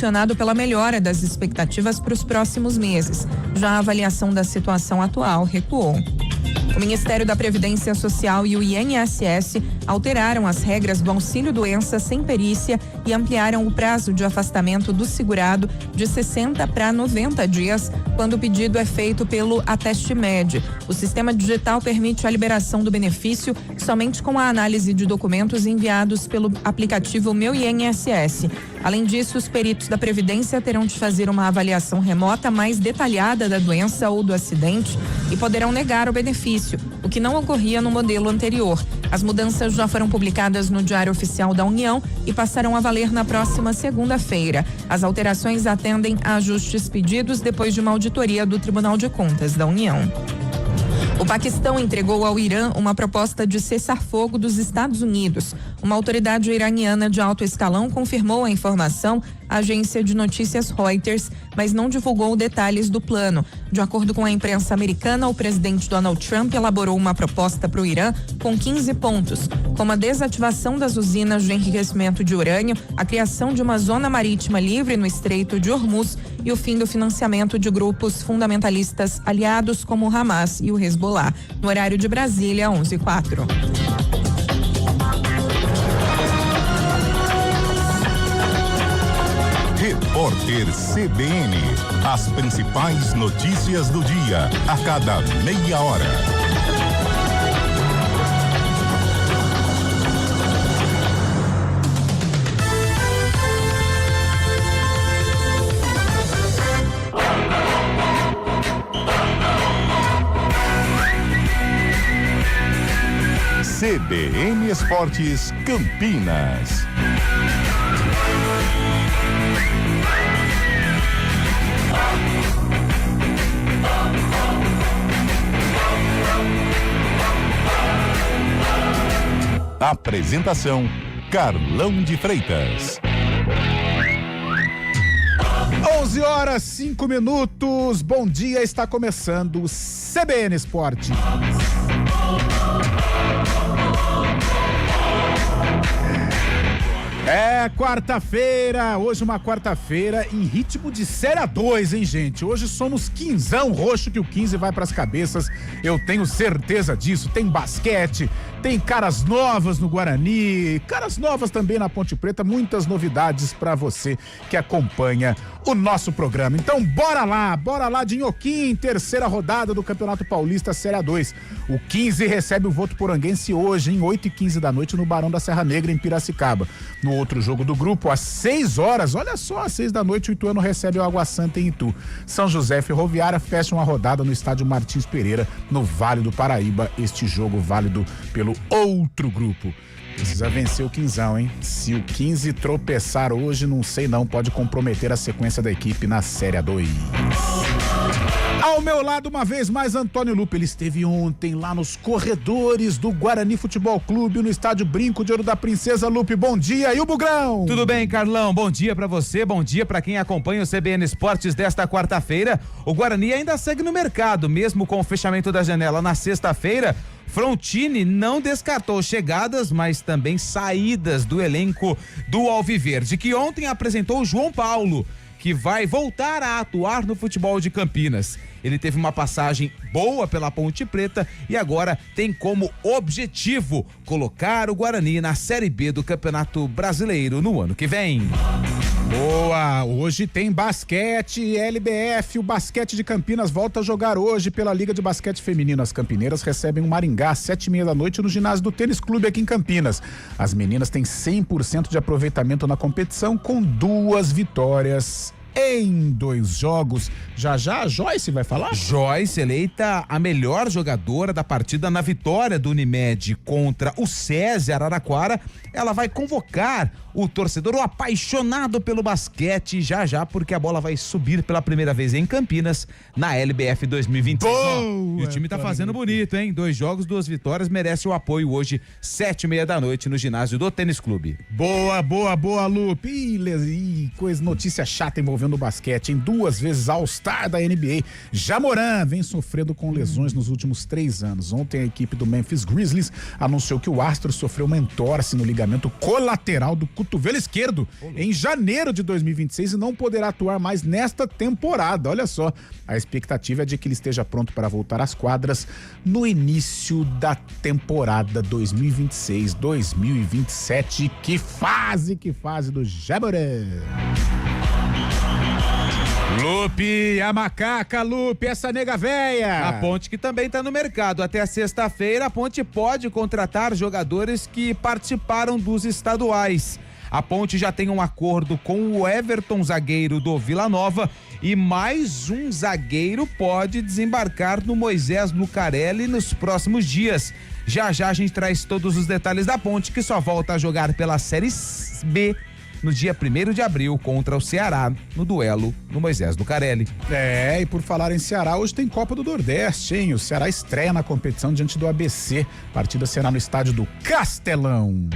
impulsionado pela melhora das expectativas para os próximos meses. Já a avaliação da situação atual recuou. O Ministério da Previdência Social e o INSS alteraram as regras do auxílio-doença sem perícia e ampliaram o prazo de afastamento do segurado de 60 para 90 dias, quando o pedido é feito pelo Ateste-Med. O sistema digital permite a liberação do benefício somente com a análise de documentos enviados pelo aplicativo Meu INSS. Além disso, os peritos da Previdência terão de fazer uma avaliação remota mais detalhada da doença ou do acidente e poderão negar o benefício, o que não ocorria no modelo anterior. As mudanças já foram publicadas no Diário Oficial da União e passarão a valer na próxima segunda-feira. As alterações atendem a ajustes pedidos depois de uma auditoria do Tribunal de Contas da União. O Paquistão entregou ao Irã uma proposta de cessar-fogo dos Estados Unidos. Uma autoridade iraniana de alto escalão confirmou a informação à agência de notícias Reuters, mas não divulgou detalhes do plano. De acordo com a imprensa americana, o presidente Donald Trump elaborou uma proposta para o Irã com 15 pontos, como a desativação das usinas de enriquecimento de urânio, a criação de uma zona marítima livre no Estreito de Hormuz e o fim do financiamento de grupos fundamentalistas aliados como o Hamas e o Hezbollah. No horário de Brasília, 11h04. Repórter CBN. As principais notícias do dia, a cada meia hora. CBN Esportes Campinas. Apresentação: Carlão de Freitas. 11h05. Bom dia, está começando o CBN Esporte. É quarta-feira, hoje uma quarta-feira em ritmo de Série A2, hein, gente? Hoje somos quinzão roxo que o 15 vai pras cabeças, eu tenho certeza disso. Tem basquete, tem caras novas no Guarani, caras novas também na Ponte Preta, muitas novidades pra você que acompanha o nosso programa. Então bora lá de Inhoquim, terceira rodada do Campeonato Paulista Série A2. O 15 recebe o Voto Poranguense hoje, em 8h15 da noite, no Barão da Serra Negra, em Piracicaba. No outro jogo do grupo, às 6 horas, olha só, às 6 da noite, o Ituano recebe o Água Santa em Itu. São José e Ferroviária fecham a rodada no estádio Martins Pereira, no Vale do Paraíba. Este jogo válido pelo outro grupo. Precisa vencer o quinzão, hein? Se o 15 tropeçar hoje, não sei não, pode comprometer a sequência da equipe na Série A2. Ao meu lado, uma vez mais, Antônio Lupe. Ele esteve ontem lá nos corredores do Guarani Futebol Clube, no estádio Brinco de Ouro da Princesa. Lupe, bom dia. E o Bugrão? Tudo bem, Carlão? Bom dia pra você, bom dia pra quem acompanha o CBN Esportes desta quarta-feira. O Guarani ainda segue no mercado, mesmo com o fechamento da janela na sexta-feira. Frontini não descartou chegadas, mas também saídas do elenco do Alviverde, que ontem apresentou o João Paulo, que vai voltar a atuar no futebol de Campinas. Ele teve uma passagem boa pela Ponte Preta e agora tem como objetivo colocar o Guarani na Série B do Campeonato Brasileiro no ano que vem. Boa, hoje tem basquete, LBF, o basquete de Campinas volta a jogar hoje pela Liga de Basquete Feminino. As campineiras recebem o Maringá às 7h30 da noite no ginásio do Tênis Clube aqui em Campinas. As meninas têm 100% de aproveitamento na competição, com 2 vitórias em 2 jogos. Já a Joyce vai falar? Joyce, eleita a melhor jogadora da partida na vitória do Unimed contra o SESI Araraquara. Ela vai convocar o torcedor, o apaixonado pelo basquete, já, porque a bola vai subir pela primeira vez em Campinas na LBF 2025. E o time tá fazendo bonito, hein? 2 jogos, 2 vitórias, merece o apoio hoje, 7h30 da noite, no ginásio do Tênis Clube. Boa, Lupe. Notícia chata envolvendo no basquete, em 2 vezes All-Star da NBA. Ja Morant vem sofrendo com lesões nos últimos 3 anos. Ontem a equipe do Memphis Grizzlies anunciou que o astro sofreu uma entorse no ligamento colateral do cotovelo esquerdo em janeiro de 2026 e não poderá atuar mais nesta temporada. Olha só, a expectativa é de que ele esteja pronto para voltar às quadras no início da temporada 2026-2027. Que fase do Ja Morant. Lupe, a macaca, Lupe, essa nega véia. A Ponte que também está no mercado. Até a sexta-feira, a Ponte pode contratar jogadores que participaram dos estaduais. A Ponte já tem um acordo com o Everton, zagueiro do Vila Nova, e mais um zagueiro pode desembarcar no Moisés Lucarelli nos próximos dias. Já a gente traz todos os detalhes da Ponte, que só volta a jogar pela Série B no dia 1º de abril contra o Ceará, no duelo no Moisés Lucarelli. E por falar em Ceará, hoje tem Copa do Nordeste, hein? O Ceará estreia na competição diante do ABC. A partida será no estádio do Castelão.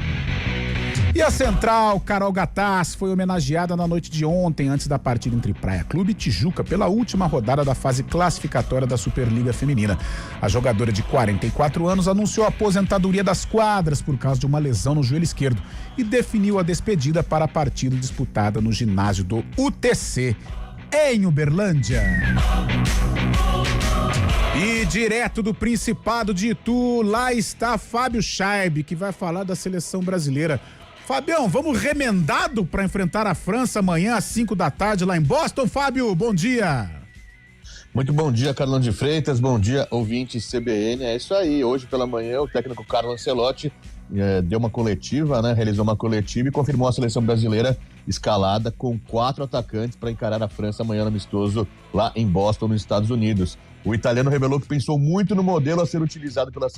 E a central, Carol Gataz, foi homenageada na noite de ontem, antes da partida entre Praia Clube e Tijuca, pela última rodada da fase classificatória da Superliga Feminina. A jogadora de 44 anos anunciou a aposentadoria das quadras por causa de uma lesão no joelho esquerdo e definiu a despedida para a partida disputada no ginásio do UTC, em Uberlândia. E direto do Principado de Itu, lá está Fábio Scheib, que vai falar da seleção brasileira. Fabião, vamos remendado para enfrentar a França amanhã às 5 da tarde lá em Boston. Fábio, bom dia. Muito bom dia, Carlão de Freitas, bom dia, ouvintes CBN. É isso aí, hoje pela manhã o técnico Carlo Ancelotti deu uma coletiva, realizou uma coletiva e confirmou a seleção brasileira escalada com 4 atacantes para encarar a França amanhã no amistoso lá em Boston, nos Estados Unidos. O italiano revelou que pensou muito no modelo a ser utilizado pela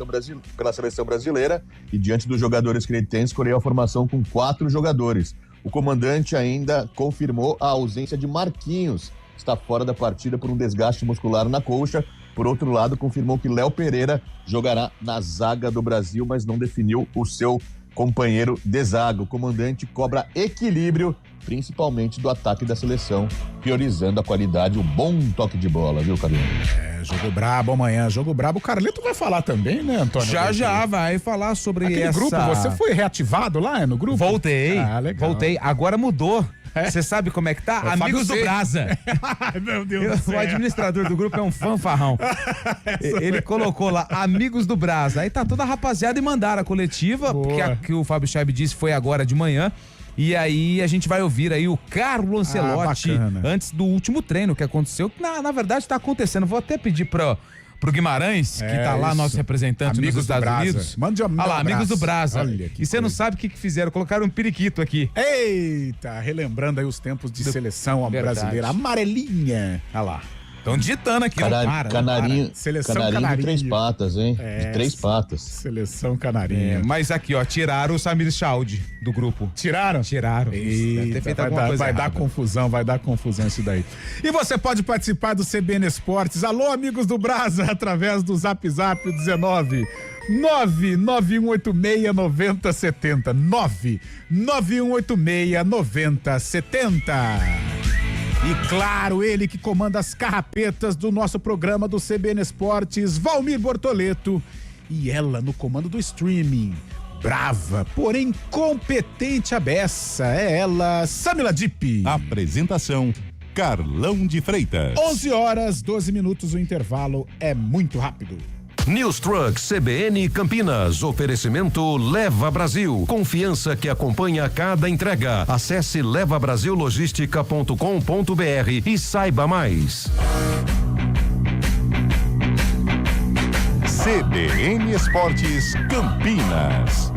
seleção brasileira e, diante dos jogadores que ele tem, escolheu a formação com 4 jogadores. O comandante ainda confirmou a ausência de Marquinhos, que está fora da partida por um desgaste muscular na coxa. Por outro lado, confirmou que Léo Pereira jogará na zaga do Brasil, mas não definiu o seu companheiro de zaga. O comandante cobra equilíbrio, principalmente do ataque da seleção, priorizando a qualidade, o bom toque de bola, viu, Carlinhos? Jogo brabo amanhã, jogo brabo. O Carlito vai falar também, né, Antônio? Já vai falar sobre aquele grupo. Você foi reativado lá no grupo? Voltei. Legal. Voltei. Agora mudou. Você sabe como é que tá? Amigos do Brasa. Ai, meu Deus do céu. O administrador do grupo é um fanfarrão. Ele colocou lá Amigos do Brasa. Aí tá toda a rapaziada e mandaram a coletiva, porque a que o Fábio Scheib disse foi agora de manhã. E aí a gente vai ouvir aí o Carlo Ancelotti antes do último treino que aconteceu, que na verdade tá acontecendo. Vou até pedir pro Guimarães, que tá lá, nosso representante nos Estados Unidos. Mande um abraço. Olha lá, Amigos do Brasa. E você não sabe o que fizeram, colocaram um periquito aqui. Eita, relembrando aí os tempos de seleção brasileira, amarelinha. Olha lá. Estão digitando aqui, Canarinho, Seleção canarinho de 3 patas, hein? De 3 patas. Seleção canarinho. Mas aqui, ó, tiraram o Samir Chaud do grupo. Tiraram? Tiraram. Deve ter feito alguma coisa errada. Vai dar confusão isso daí. E você pode participar do CBN Esportes. Alô, amigos do Brasa, através do Zap 19 991869070. 991869070. E claro, ele que comanda as carrapetas do nosso programa do CBN Esportes, Valmir Bortoleto. E ela no comando do streaming, brava, porém competente a beça, é ela, Samila Dipp. Apresentação, Carlão de Freitas. 11h12, o intervalo é muito rápido. News Truck CBN Campinas. Oferecimento Leva Brasil. Confiança que acompanha cada entrega. Acesse levabrasillogistica.com.br e saiba mais. CBN Esportes Campinas.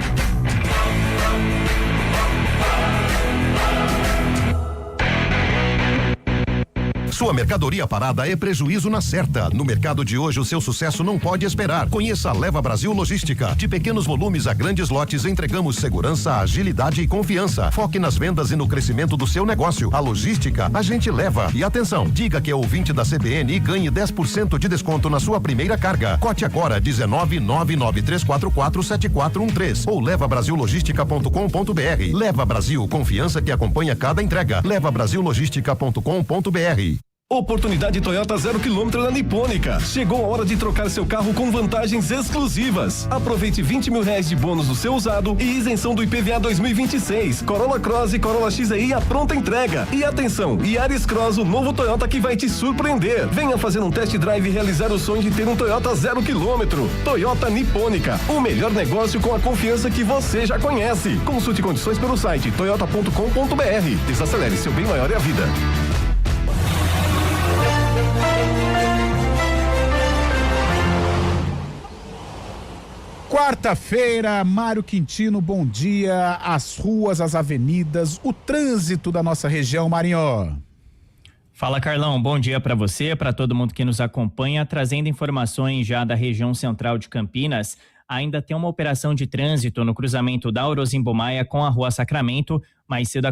Sua mercadoria parada é prejuízo na certa. No mercado de hoje, o seu sucesso não pode esperar. Conheça a Leva Brasil Logística. De pequenos volumes a grandes lotes, entregamos segurança, agilidade e confiança. Foque nas vendas e no crescimento do seu negócio. A logística, a gente leva. E atenção, diga que é ouvinte da CBN e ganhe 10% de desconto na sua primeira carga. Cote agora 19993447413 ou levabrasillogistica.com.br. Leva Brasil, confiança que acompanha cada entrega. levabrasillogistica.com.br. Oportunidade Toyota 0 km na Nipônica. Chegou a hora de trocar seu carro com vantagens exclusivas. Aproveite 20 mil reais de bônus do seu usado e isenção do IPVA 2026. Corolla Cross e Corolla XEI a pronta entrega. E atenção, Yaris Cross, o novo Toyota que vai te surpreender. Venha fazer um test drive e realizar o sonho de ter um Toyota 0 km. Toyota Nipônica, o melhor negócio com a confiança que você já conhece. Consulte condições pelo site toyota.com.br. Desacelere, seu bem maior é a vida. Quarta-feira, Mário Quintino, bom dia. As ruas, as avenidas, o trânsito da nossa região, Marinho. Fala, Carlão, bom dia para você, para todo mundo que nos acompanha, trazendo informações já da região central de Campinas. Ainda tem uma operação de trânsito no cruzamento da Orozimbo Maia com a Rua Sacramento. Mais cedo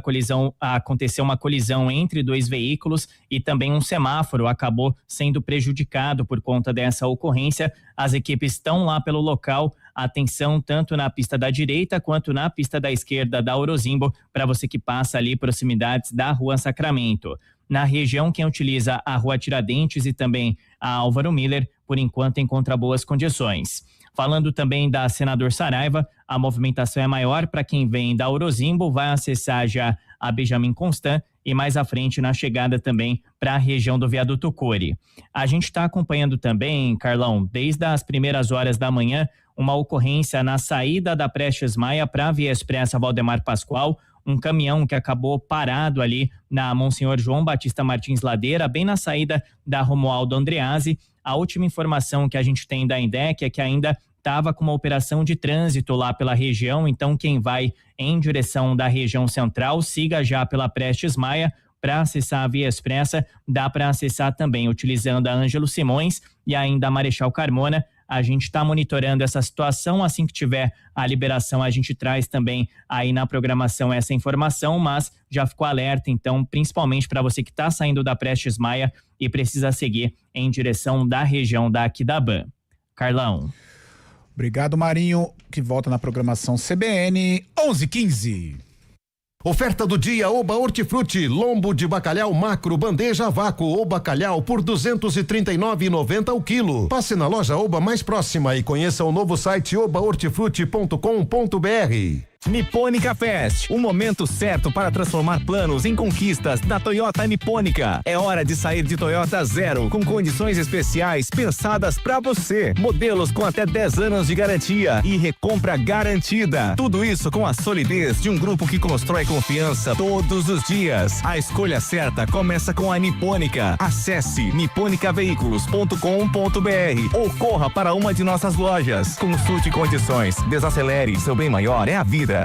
aconteceu uma colisão entre dois veículos e também um semáforo acabou sendo prejudicado por conta dessa ocorrência. As equipes estão lá pelo local. Atenção tanto na pista da direita quanto na pista da esquerda da Orozimbo, para você que passa ali proximidades da Rua Sacramento. Na região, quem utiliza a Rua Tiradentes e também a Álvaro Miller, por enquanto encontra boas condições. Falando também da Senador Saraiva, a movimentação é maior para quem vem da Orozimbo, vai acessar já a Benjamin Constant e mais à frente na chegada também para a região do Viaduto Core. A gente está acompanhando também, Carlão, desde as primeiras horas da manhã, uma ocorrência na saída da Prestes Maia para a Via Expressa Valdemar Pascoal, um caminhão que acabou parado ali na Monsenhor João Batista Martins Ladeira, bem na saída da Romualdo Andreazzi. A última informação que a gente tem da INDEC é que ainda estava com uma operação de trânsito lá pela região, então quem vai em direção da região central, siga já pela Prestes Maia. Para acessar a Via Expressa, dá para acessar também utilizando a Ângelo Simões e ainda a Marechal Carmona. A gente está monitorando essa situação, assim que tiver a liberação a gente traz também aí na programação essa informação, mas já ficou alerta então, principalmente para você que está saindo da Prestes Maia e precisa seguir em direção da região da Aquidaban. Carlão. Obrigado, Marinho, que volta na programação CBN 11:15. Oferta do dia Oba Hortifruti, lombo de bacalhau macro, bandeja a vácuo ou bacalhau por R$ 239,90 o quilo. Passe na loja Oba mais próxima e conheça o novo site obahortifruti.com.br. Nipônica Fest, o momento certo para transformar planos em conquistas da Toyota Nipônica. É hora de sair de Toyota Zero, com condições especiais pensadas para você. Modelos com até 10 anos de garantia e recompra garantida. Tudo isso com a solidez de um grupo que constrói confiança todos os dias. A escolha certa começa com a Nipônica. Acesse niponicaveículos.com.br ou corra para uma de nossas lojas. Consulte condições. Desacelere, seu bem maior é a vida.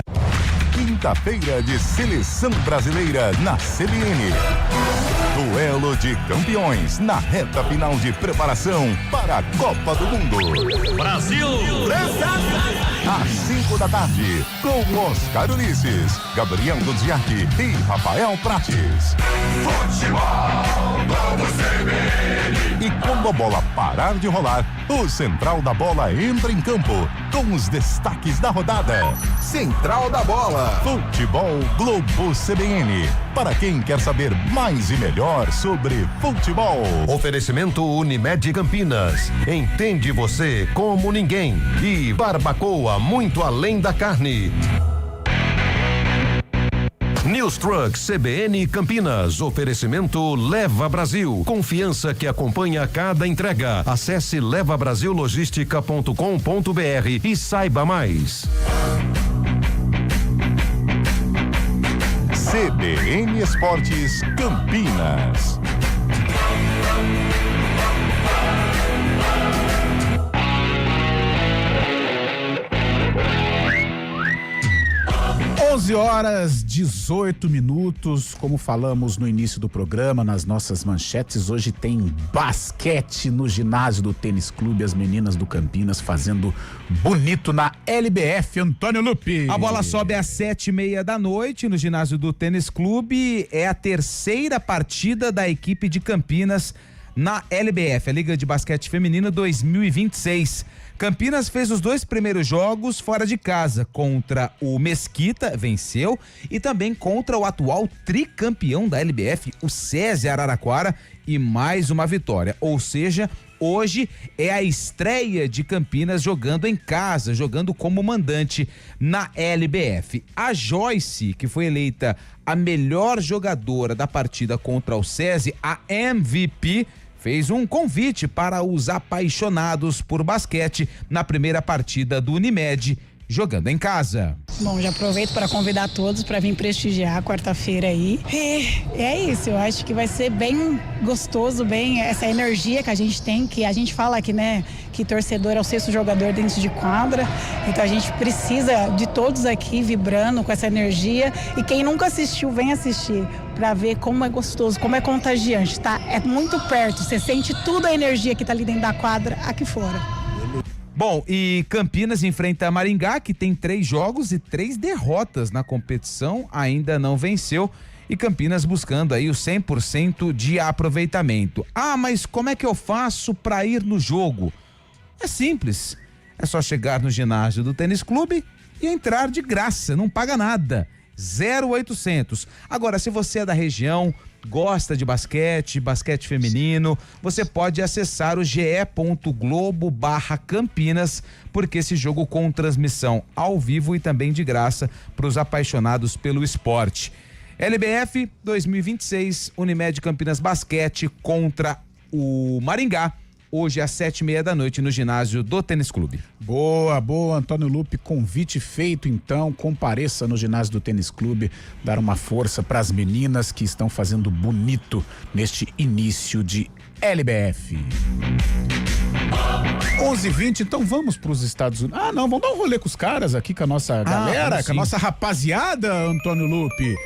Quinta-feira de Seleção Brasileira na CBN. Duelo de campeões na reta final de preparação para a Copa do Mundo. Brasil! Às 5 da tarde, com Oscar Ulisses, Gabriel Duziak e Rafael Prates. Futebol do CBN. E quando a bola parar de rolar, o Central da Bola entra em campo com os destaques da rodada. Central da Bola. Futebol Globo CBN. Para quem quer saber mais e melhor sobre futebol. Oferecimento Unimed Campinas. Entende você como ninguém. E Barbacoa, muito além da carne. News Truck CBN Campinas. Oferecimento Leva Brasil. Confiança que acompanha cada entrega. Acesse levabrasillogistica.com.br e saiba mais. CBN Esportes Campinas. 11h18, como falamos no início do programa, nas nossas manchetes, hoje tem basquete no ginásio do Tênis Clube, as meninas do Campinas fazendo bonito na LBF. Antônio Lupi. A bola sobe às 7:30 da noite no ginásio do Tênis Clube, é a terceira partida da equipe de Campinas na LBF, a Liga de Basquete Feminino 2026. Campinas fez os 2 primeiros jogos fora de casa, contra o Mesquita, venceu, e também contra o atual tricampeão da LBF, o SESI Araraquara, e mais uma vitória. Ou seja, hoje é a estreia de Campinas jogando em casa, jogando como mandante na LBF. A Joyce, que foi eleita a melhor jogadora da partida contra o SESI, a MVP, fez um convite para os apaixonados por basquete na primeira partida do Unimed, jogando em casa. Bom, já aproveito para convidar todos para vir prestigiar quarta-feira aí. E é isso, eu acho que vai ser bem gostoso, bem essa energia que a gente tem, que a gente fala aqui, né, que torcedor é o 6º jogador dentro de quadra, então a gente precisa de todos aqui vibrando com essa energia, e quem nunca assistiu, vem assistir para ver como é gostoso, como é contagiante, tá? É muito perto, você sente toda a energia que tá ali dentro da quadra, aqui fora. Bom, e Campinas enfrenta Maringá, que tem 3 jogos e 3 derrotas na competição, ainda não venceu, e Campinas buscando aí o 100% de aproveitamento. Ah, mas como é que eu faço para ir no jogo? É simples, é só chegar no ginásio do Tênis Clube e entrar de graça, não paga nada. 0800. Agora, se você é da região, gosta de basquete feminino, você pode acessar o ge.globo/Campinas, porque esse jogo com transmissão ao vivo e também de graça para os apaixonados pelo esporte. LBF 2026, Unimed Campinas Basquete contra o Maringá, hoje às 7:30 da noite no ginásio do Tênis Clube. Boa, Antônio Lupi, convite feito então, compareça no ginásio do Tênis Clube, dar uma força para as meninas que estão fazendo bonito neste início de LBF. 11h20, então vamos para os Estados Unidos. Ah, não, vamos dar um rolê com os caras aqui, com a nossa galera, com a nossa rapaziada, Antônio Lupi.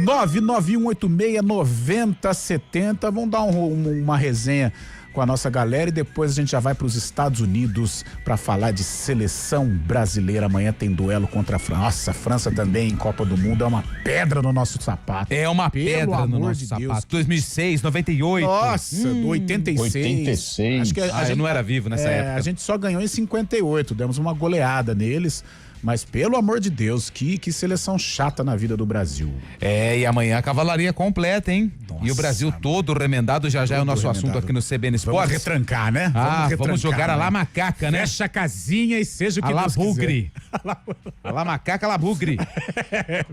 991869070, vamos dar uma resenha com a nossa galera e depois a gente já vai para os Estados Unidos para falar de seleção brasileira. Amanhã tem duelo contra a França. Nossa, a França também em Copa do Mundo é uma pedra no nosso sapato. É uma pedra no nosso sapato. 2006, 98. Nossa, 86. Acho que eu não era vivo nessa época. A gente só ganhou em 58, demos uma goleada neles. Mas pelo amor de Deus, que seleção chata na vida do Brasil. E amanhã a cavalaria completa, hein? Nossa, e o Brasil todo remendado, já é o nosso assunto aqui no CBN Esportes. Vamos retrancar, né? Vamos jogar a lá macaca, né? Fecha a casinha e seja o que Deus quiser. A lá macaca, a lá bugre.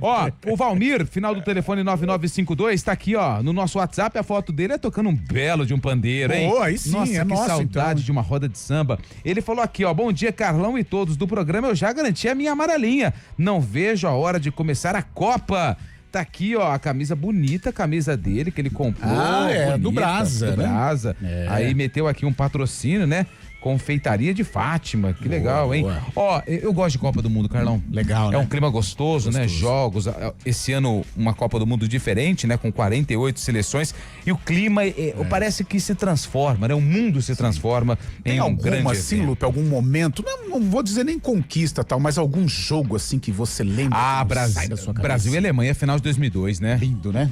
Ó, o Valmir, final do telefone 9952, tá aqui, ó, no nosso WhatsApp, a foto dele é tocando um belo de um pandeiro, hein? Aí sim, nossa, que saudade então. De uma roda de samba. Ele falou aqui, ó, bom dia, Carlão e todos do programa, eu já garanti a minha amarelinha. Não vejo a hora de começar a Copa. Tá aqui, ó, a camisa bonita, a camisa dele que ele comprou. Bonita, do Brasa, do né? Brasa. Aí meteu aqui um patrocínio, né? Confeitaria de Fátima, que legal, hein? Ó, eu gosto de Copa do Mundo, Carlão. Legal, né? É um clima gostoso, né? Jogos, esse ano uma Copa do Mundo diferente, né? Com 48 seleções e o clima parece que se transforma, né? O mundo se transforma em um grande evento. Assim, Lupe, algum momento, não vou dizer nem conquista tal, mas algum jogo assim que você lembra sai da sua cabeça. Brasil e Alemanha, final de 2002, né? Lindo, né?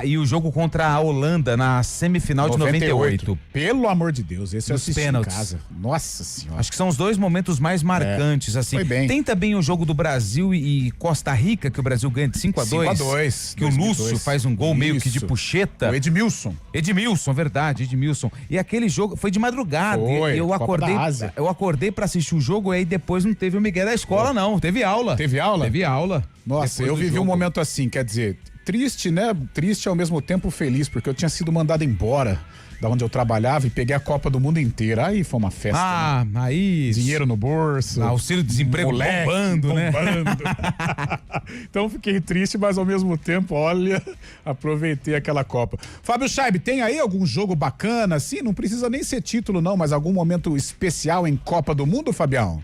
E o jogo contra a Holanda na semifinal de 98. Pelo amor de Deus, esse eu assisti em casa. Nossa senhora. Acho que são os 2 momentos mais marcantes, assim. Foi bem. Tem também o jogo do Brasil e Costa Rica, que o Brasil ganha de 5-2. 5-2. Que 2002. O Lúcio faz um gol meio que de pucheta. O Edmilson, verdade, Edmilson. E aquele jogo foi de madrugada. Eu acordei pra assistir o jogo e aí depois não teve o Miguel da escola, não. Teve aula. Teve aula? Teve aula. Nossa, eu vivi um momento assim, quer dizer, triste, né? Triste ao mesmo tempo feliz, porque eu tinha sido mandado embora da onde eu trabalhava e peguei a Copa do Mundo inteira. Aí foi uma festa. Né? Aí... Dinheiro no bolso. Auxílio-desemprego bombando, né? Então fiquei triste, mas ao mesmo tempo, olha, aproveitei aquela Copa. Fábio Scheib, tem aí algum jogo bacana, assim? Não precisa nem ser título não, mas algum momento especial em Copa do Mundo, Fabião?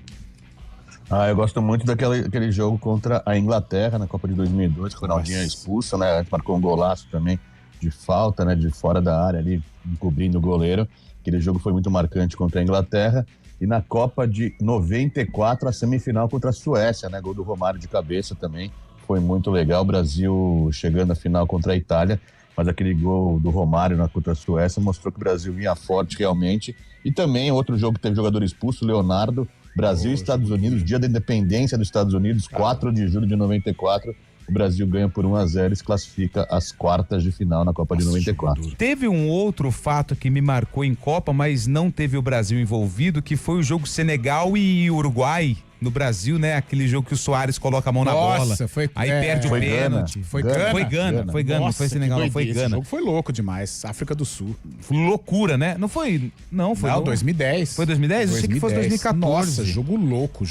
Eu gosto muito daquele jogo contra a Inglaterra na Copa de 2002, que o Ronaldinho é expulso, né? Marcou um golaço também de falta, né? De fora da área ali, encobrindo o goleiro. Aquele jogo foi muito marcante contra a Inglaterra. E na Copa de 94, a semifinal contra a Suécia, né? Gol do Romário de cabeça também. Foi muito legal. O Brasil chegando à final contra a Itália. Mas aquele gol do Romário contra a Suécia mostrou que o Brasil vinha forte realmente. E também outro jogo que teve jogador expulso, Leonardo. Brasil e Estados Unidos, dia da independência dos Estados Unidos, 4 de julho de 94. O Brasil ganha por 1-0 e se classifica às quartas de final na Copa de 94. Teve um outro fato que me marcou em Copa, mas não teve o Brasil envolvido, que foi o jogo Senegal e Uruguai. No Brasil, né? Aquele jogo que o Soares coloca a mão na bola. Aí perde o pênalti. Foi Gana. Não foi Senegal, não foi Gana. Esse jogo foi louco demais. África do Sul. Loucura, né? Não foi. Não, foi. Não, 2010. Foi 2010? Eu achei que fosse 2014. Nossa, jogo louco.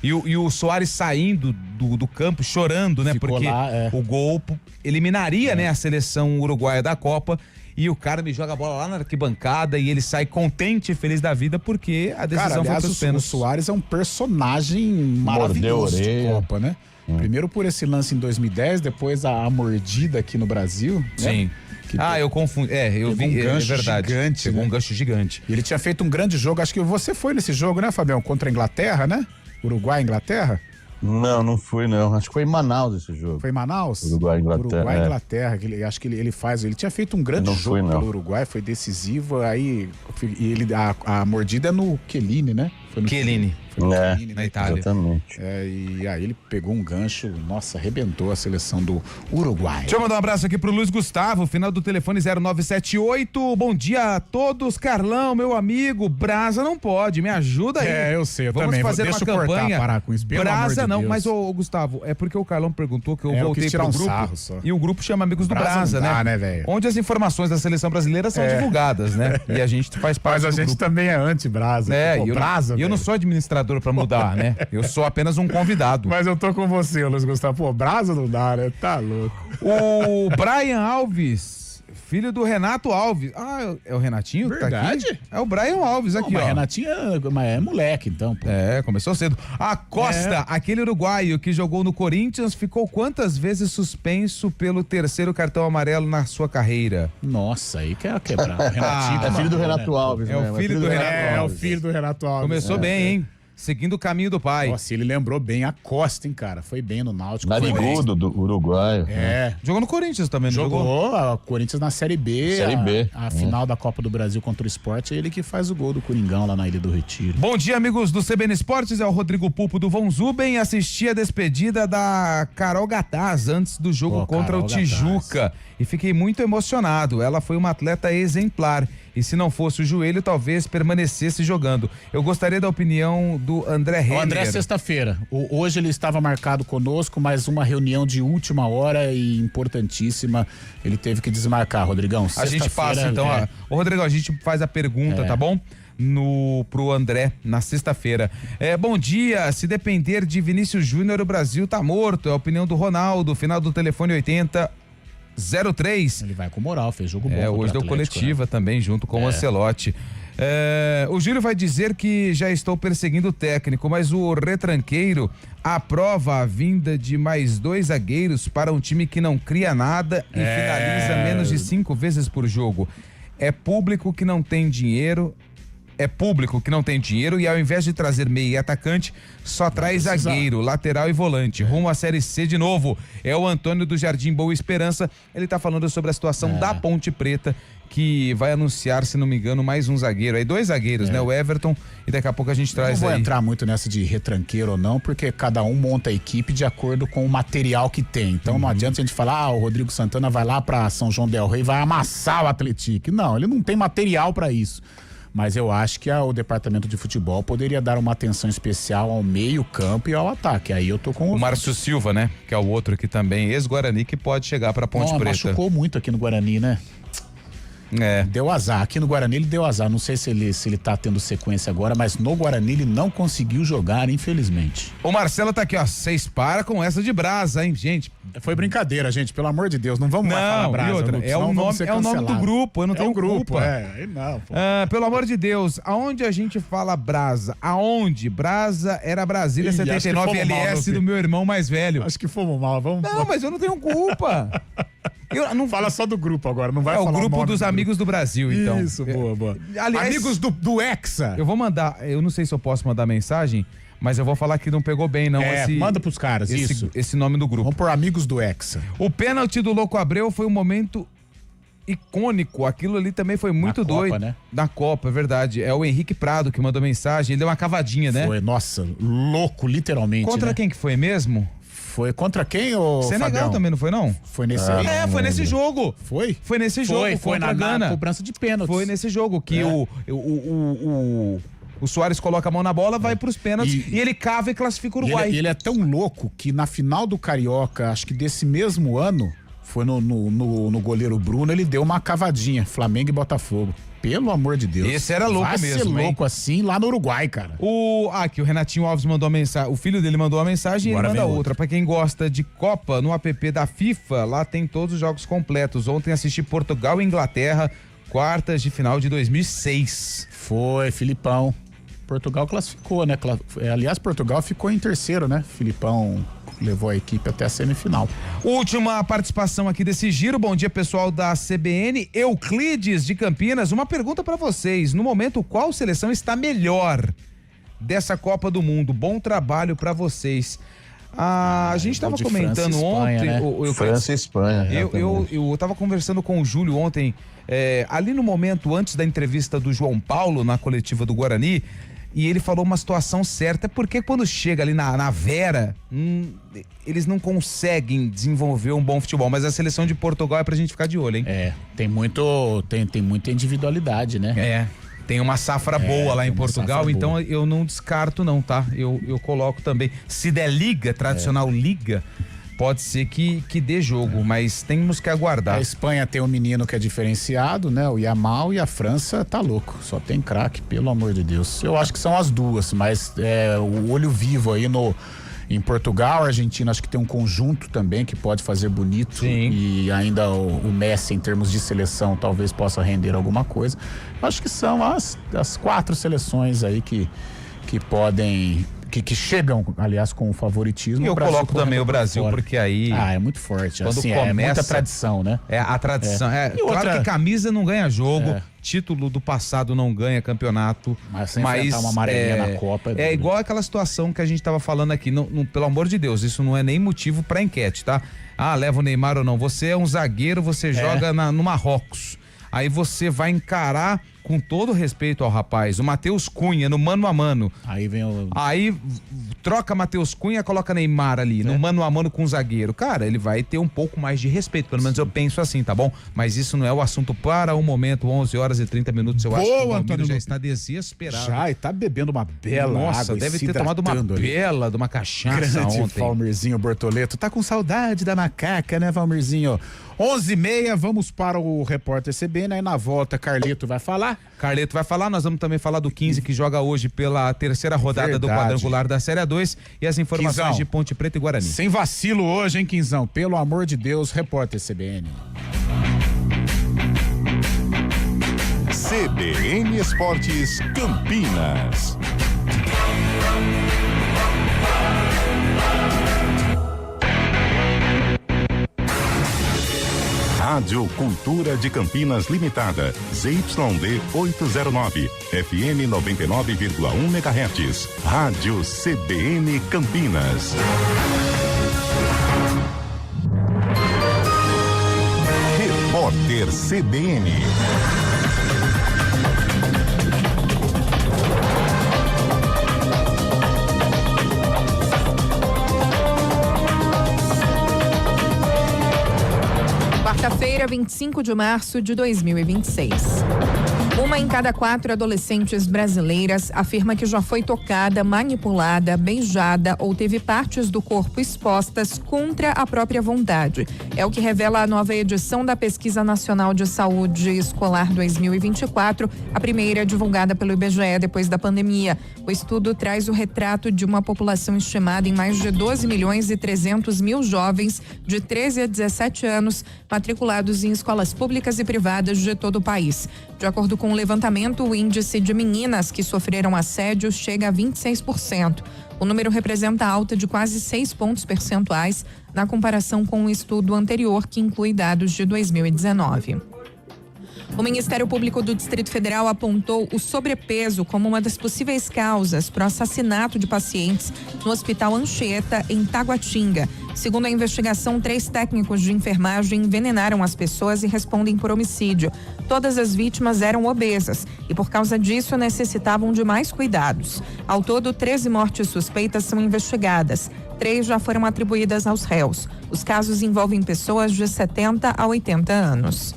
E o Soares saindo do campo chorando, né? Ficou porque lá, o gol eliminaria, né, a seleção uruguaia da Copa. E o cara me joga a bola lá na arquibancada e ele sai contente e feliz da vida porque a decisão foi pros pênaltis. O Soares é um personagem maravilhoso de Copa, né? Primeiro por esse lance em 2010, depois a mordida aqui no Brasil. Sim. Né? Eu confundi. Eu vi, um gancho é verdade. Gigante. Pegou um gancho gigante. E ele tinha feito um grande jogo, acho que você foi nesse jogo, né, Fabião? Contra a Inglaterra, né? Uruguai e Inglaterra? Não fui não. Acho que foi em Manaus esse jogo. Foi em Manaus? Uruguai e Inglaterra. Acho que ele faz. Ele tinha feito um grande jogo pelo Uruguai, foi decisivo. Aí a mordida é no Chiellini, né? Foi no Chiellini. Na Itália. Exatamente. E aí ele pegou um gancho, nossa, arrebentou a seleção do Uruguai. Deixa eu mandar um abraço aqui pro Luiz Gustavo, final do telefone 0978. Bom dia a todos, Carlão, meu amigo. Brasa não pode, me ajuda aí. Eu sei, eu Vamos também. fazer Deixa uma eu campanha. Parar com isso, pelo Brasa amor de não, Deus. mas ô Gustavo, é porque o Carlão perguntou que eu voltei tirar pro um grupo sarro só. e o grupo chama Amigos do Brasa, não dá, né, velho? Onde as informações da seleção brasileira são divulgadas, né? E a gente faz parte Mas a gente grupo. também é anti-Brasa. Eu não sou administrador pra mudar, né? Eu sou apenas um convidado. Mas eu tô com você, Luiz Gustavo. Pô, Brasa não dá, né? Tá louco. O Brian Alves, filho do Renato Alves. É o Renatinho que tá Verdade? aqui? É o Brian Alves aqui, Mas ó. Renatinho é moleque, então. Pô. Começou cedo. A Costa, aquele uruguaio que jogou no Corinthians, ficou quantas vezes suspenso pelo terceiro cartão amarelo na sua carreira? Nossa, aí quer quebrar. Renatinho, É filho do Renato Alves, né? É o filho do Renato Alves. É o filho do Renato Alves. Começou bem, hein? Seguindo o caminho do pai. Nossa, ele lembrou bem a Costa, hein, cara? Foi bem no Náutico. Narigudo do uruguaio. Jogou no Corinthians também, não jogou? Jogou a Corinthians na Série B. Série B. A final da Copa do Brasil contra o Sport, é ele que faz o gol do Coringão lá na Ilha do Retiro. Bom dia, amigos do CBN Esportes, é o Rodrigo Pulpo do Von Zuben. Assisti a despedida da Carol Gataz antes do jogo contra o Tijuca e fiquei muito emocionado. Ela foi uma atleta exemplar e se não fosse o joelho, talvez permanecesse jogando. Eu gostaria da opinião do André Renner. O André, sexta-feira. Hoje ele estava marcado conosco, mas uma reunião de última hora e importantíssima. Ele teve que desmarcar, Rodrigão. A gente passa, então. Ô, Rodrigão, a gente faz a pergunta, tá bom? Pro André, na sexta-feira. Bom dia, se depender de Vinícius Júnior, o Brasil tá morto. É a opinião do Ronaldo, final do telefone 8003. Ele vai com moral, fez jogo bom. Hoje deu coletiva também, junto com o Ancelotti. O Júlio vai dizer que já estou perseguindo o técnico, mas o retranqueiro aprova a vinda de mais 2 zagueiros para um time que não cria nada e finaliza menos de 5 vezes por jogo. É público que não tem dinheiro e ao invés de trazer meia e atacante, só traz zagueiro, lateral e volante. Rumo à Série C de novo. É o Antônio do Jardim Boa Esperança. Ele tá falando sobre a situação da Ponte Preta, que vai anunciar, se não me engano, mais um zagueiro. Aí 2 zagueiros, né? O Everton e daqui a pouco a gente traz aí. Não vou entrar muito nessa de retranqueiro ou não, porque cada um monta a equipe de acordo com o material que tem. Então não adianta a gente falar, o Rodrigo Santana vai lá pra São João del Rei e vai amassar o Atlético. Não, ele não tem material pra isso. Mas eu acho que o departamento de futebol poderia dar uma atenção especial ao meio-campo e ao ataque. Aí eu tô com o Márcio Silva, né? Que é o outro que também ex-Guarani, que pode chegar pra Ponte Preta. Machucou muito aqui no Guarani, né? Deu azar. Aqui no Guarani ele deu azar. Não sei se ele tá tendo sequência agora, mas no Guarani ele não conseguiu jogar, infelizmente. O Marcelo tá aqui, ó. Vocês param com essa de brasa, hein, gente? Foi brincadeira, gente. Pelo amor de Deus, não vamos mais falar brasa. Outra, Lucas, é o nome do grupo. Eu não tenho grupo, culpa. Não, pô. Pelo amor de Deus, aonde a gente fala brasa? Aonde? Brasa era Brasília 79 LS do meu irmão mais velho. Acho que fomos mal. Não, mas eu não tenho culpa. Eu não fala só do grupo agora, não vai falar o grupo dos amigos do Brasil, então. Isso, boa. Aliás, amigos do Hexa. Eu vou mandar, eu não sei se eu posso mandar mensagem, mas eu vou falar que não pegou bem, não. Manda pros caras, esse nome do grupo. Vamos por amigos do Hexa. O pênalti do Louco Abreu foi um momento icônico, aquilo ali também foi muito doido. Copa, né? Na Copa, é verdade. É o Henrique Prado que mandou mensagem, ele deu uma cavadinha, né? Foi, nossa, louco, literalmente. Contra quem que foi mesmo? Foi contra quem, ô Senegal Fabião? também, não foi não? Foi nesse aí? Foi nesse jogo. Foi? Foi nesse jogo foi contra a Gana. Cobrança de pênaltis. Foi nesse jogo que o Soares coloca a mão na bola, vai pros pênaltis e ele cava e classifica o Uruguai. Ele é tão louco que na final do Carioca, acho que desse mesmo ano, foi no goleiro Bruno, ele deu uma cavadinha, Flamengo e Botafogo. Pelo amor de Deus. Esse era louco mesmo. Vai ser louco assim lá no Uruguai, cara. Aqui o Renatinho Alves mandou uma mensagem, o filho dele mandou uma mensagem Agora e ele manda outra. Pra quem gosta de Copa, no app da FIFA, lá tem todos os jogos completos. Ontem assisti Portugal e Inglaterra, quartas de final de 2006. Foi, Filipão. Portugal classificou, né? Aliás, Portugal ficou em terceiro, né? Filipão levou a equipe até a semifinal. Última participação aqui desse giro. Bom dia, pessoal da CBN. Euclides de Campinas, uma pergunta pra vocês. No momento, qual seleção está melhor dessa Copa do Mundo? Bom trabalho pra vocês. A gente tava comentando ontem, né? França e Espanha. Eu tava conversando com o Júlio ontem, ali no momento antes da entrevista do João Paulo na coletiva do Guarani, e ele falou uma situação certa, porque quando chega ali na Vera, eles não conseguem desenvolver um bom futebol, mas a seleção de Portugal é pra gente ficar de olho, hein? Tem muita individualidade, né? Tem uma safra boa lá em Portugal, então eu não descarto não, tá? Eu coloco também, se der liga, tradicional liga, pode ser que dê jogo, mas temos que aguardar. A Espanha tem um menino que é diferenciado, né? O Yamal, e a França tá louco, só tem craque, pelo amor de Deus. Eu acho que são as duas, mas o olho vivo aí em Portugal, a Argentina acho que tem um conjunto também que pode fazer bonito. Sim. E ainda o Messi, em termos de seleção, talvez possa render alguma coisa. Acho que são as 4 seleções aí que podem... Que chegam, aliás, com o favoritismo. E eu coloco também o Brasil, porque aí... é muito forte. Quando assim, começa, é muita tradição, né? A tradição. Claro que camisa não ganha jogo, título do passado não ganha campeonato. Mas uma amarelinha na Copa. É igual aquela situação que a gente tava falando aqui, pelo amor de Deus, isso não é nem motivo pra enquete, tá? Leva o Neymar ou não. Você é um zagueiro, você joga no Marrocos. Aí você vai encarar, com todo respeito ao rapaz, o Matheus Cunha no mano a mano. Aí troca Matheus Cunha, coloca Neymar ali, no mano a mano com o zagueiro. Cara, ele vai ter um pouco mais de respeito, pelo menos eu penso assim, tá bom? Mas isso não é o assunto para o momento, 11 horas e 30 minutos, eu acho que o Antônio já está desesperado. Já, e tá bebendo uma bela água. Nossa, deve ter tomado uma bela de uma cachaça ontem. Valmirzinho Bortoleto, tá com saudade da macaca, né, Valmirzinho? 11h30, vamos para o Repórter CBN, aí na volta Carleto vai falar. Nós vamos também falar do 15 que joga hoje pela terceira rodada do quadrangular da Série A2 e as informações Quinzão, de Ponte Preta e Guarani. Sem vacilo hoje, hein, Quinzão? Pelo amor de Deus, Repórter CBN. CBN Esportes Campinas. Rádio Cultura de Campinas Limitada, ZYD 809, FM 99,1 MHz. Rádio CBN Campinas. Repórter CBN. Quarta-feira, 25 de março de 2026. Uma em cada 4 adolescentes brasileiras afirma que já foi tocada, manipulada, beijada ou teve partes do corpo expostas contra a própria vontade. É o que revela a nova edição da Pesquisa Nacional de Saúde Escolar 2024, a primeira divulgada pelo IBGE depois da pandemia. O estudo traz o retrato de uma população estimada em mais de 12.300.000 jovens de 13 a 17 anos matriculados em escolas públicas e privadas de todo o país. De acordo com o levantamento, o índice de meninas que sofreram assédio chega a 26%. O número representa alta de quase 6 pontos percentuais na comparação com o estudo anterior, que inclui dados de 2019. O Ministério Público do Distrito Federal apontou o sobrepeso como uma das possíveis causas para o assassinato de pacientes no Hospital Anchieta, em Taguatinga. Segundo a investigação, 3 técnicos de enfermagem envenenaram as pessoas e respondem por homicídio. Todas as vítimas eram obesas e, por causa disso, necessitavam de mais cuidados. Ao todo, 13 mortes suspeitas são investigadas. 3 já foram atribuídas aos réus. Os casos envolvem pessoas de 70 a 80 anos.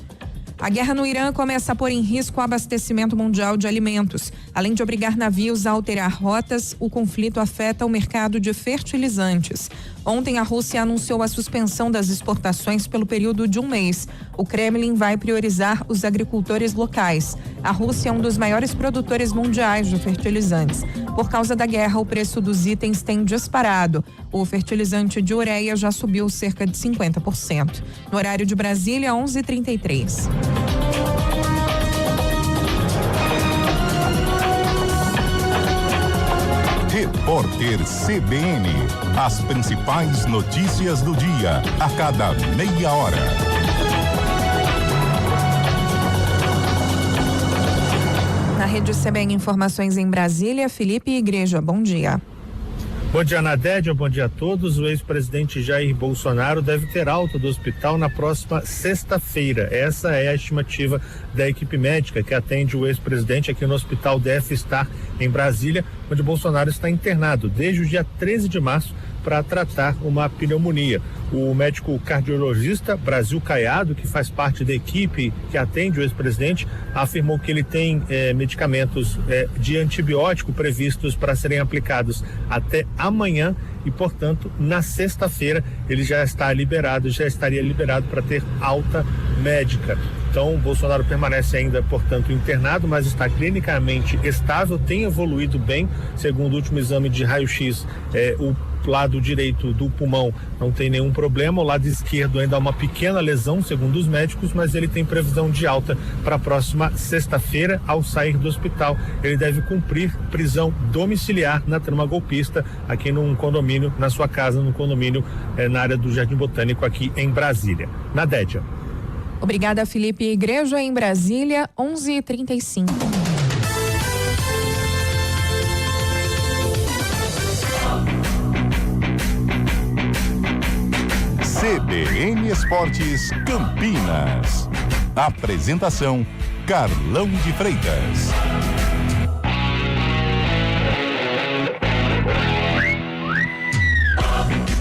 A guerra no Irã começa a pôr em risco o abastecimento mundial de alimentos. Além de obrigar navios a alterar rotas, o conflito afeta o mercado de fertilizantes. Ontem, a Rússia anunciou a suspensão das exportações pelo período de 1 mês. O Kremlin vai priorizar os agricultores locais. A Rússia é um dos maiores produtores mundiais de fertilizantes. Por causa da guerra, o preço dos itens tem disparado. O fertilizante de ureia já subiu cerca de 50%. No horário de Brasília, 11h33. Repórter CBN. As principais notícias do dia, a cada meia hora. Na rede CBN Informações em Brasília, Felipe Igreja, bom dia. Bom dia, Nadédia, bom dia a todos. O ex-presidente Jair Bolsonaro deve ter alta do hospital na próxima sexta-feira. Essa é a estimativa da equipe médica que atende o ex-presidente aqui no Hospital DF Star, em Brasília, onde Bolsonaro está internado desde o dia 13 de março para tratar uma pneumonia. O médico cardiologista Brasil Caiado, que faz parte da equipe que atende o ex-presidente, afirmou que ele tem medicamentos de antibiótico previstos para serem aplicados até amanhã e, portanto, na sexta-feira ele já estaria liberado para ter alta médica. Então, Bolsonaro permanece ainda, portanto, internado, mas está clinicamente estável, tem evoluído bem. Segundo o último exame de raio-x, o lado direito do pulmão não tem nenhum problema, o lado esquerdo ainda há uma pequena lesão, segundo os médicos, mas ele tem previsão de alta para a próxima sexta-feira. Ao sair do hospital, ele deve cumprir prisão domiciliar na trama golpista, aqui num condomínio, na sua casa, no condomínio na área do Jardim Botânico, aqui em Brasília. Nadédia. Obrigada, Felipe Igreja, em Brasília, 11h35. CBN Esportes Campinas. Apresentação: Carlão de Freitas.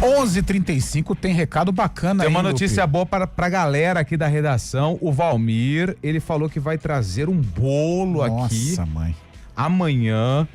(11h35) tem recado bacana. Tem uma aí, notícia boa pra galera aqui da redação. O Valmir, ele falou que vai trazer um bolo aqui. Nossa, mãe. Amanhã.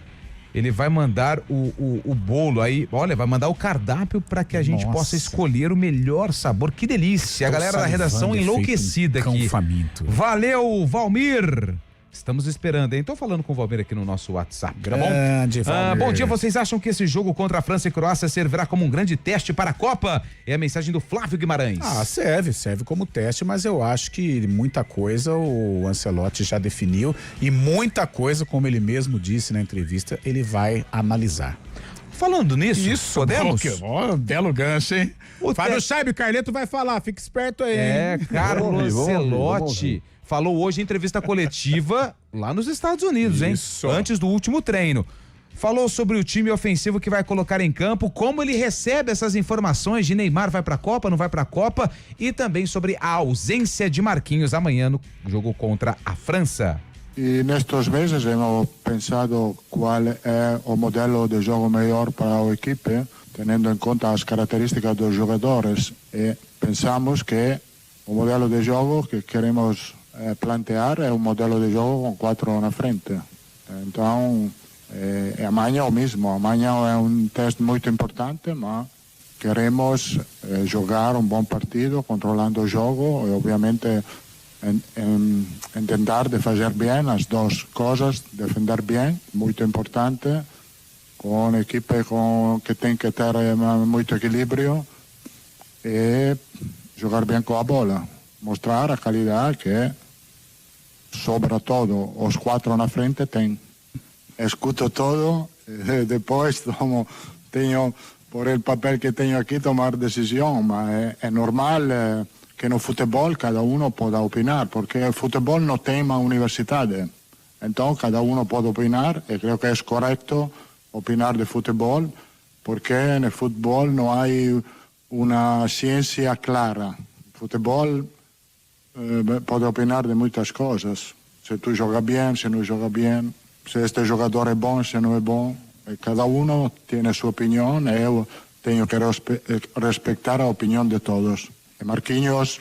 Ele vai mandar o bolo aí, olha, vai mandar o cardápio para que a gente possa escolher o melhor sabor. Que delícia! A galera da redação enlouquecida aqui. Faminto. Valeu, Valmir! Estamos esperando, hein? Tô falando com o Valmir aqui no nosso WhatsApp, tá bom? Grande Valmir. Bom dia, vocês acham que esse jogo contra a França e Croácia servirá como um grande teste para a Copa? É a mensagem do Flávio Guimarães. Serve como teste, mas eu acho que muita coisa o Ancelotti já definiu e muita coisa, como ele mesmo disse na entrevista, ele vai analisar. Falando nisso, podemos? Belo gancho, hein? Fábio Scheibe, Carleto vai falar, fica esperto aí. Carlos Ancelotti falou hoje em entrevista coletiva lá nos Estados Unidos, hein? Antes do último treino. Falou sobre o time ofensivo que vai colocar em campo, como ele recebe essas informações de Neymar vai pra Copa, não vai pra Copa, e também sobre a ausência de Marquinhos amanhã no jogo contra a França. E nestes meses hemos pensado qual é o modelo de jogo melhor para a equipe, tendo em conta as características dos jogadores, e pensamos que o modelo de jogo que queremos plantear é um modelo de jogo com 4 na frente. Então, amanhã é o mesmo. Amanhã é um teste muito importante, mas queremos jogar um bom partido, controlando o jogo e, obviamente, tentar de fazer bem as duas coisas, defender bem, muito importante, com uma equipe que tem que ter muito equilíbrio e jogar bem com a bola. Mostrar a qualidade que, sobretudo, os 4 na frente têm. Escuto todo, depois tenho, por o papel que tenho aqui, tomar decisão, mas é normal que no futebol cada um pode opinar, porque o futebol não tem uma universidade. Então, cada um pode opinar, e creio que é correto opinar de futebol, porque no futebol não há uma ciência clara. Futebol pode opinar de muitas coisas. Se tu joga bem, se não joga bem, se este jogador é bom, se não é bom. Cada um tem a sua opinião e eu tenho que respeitar a opinião de todos. Marquinhos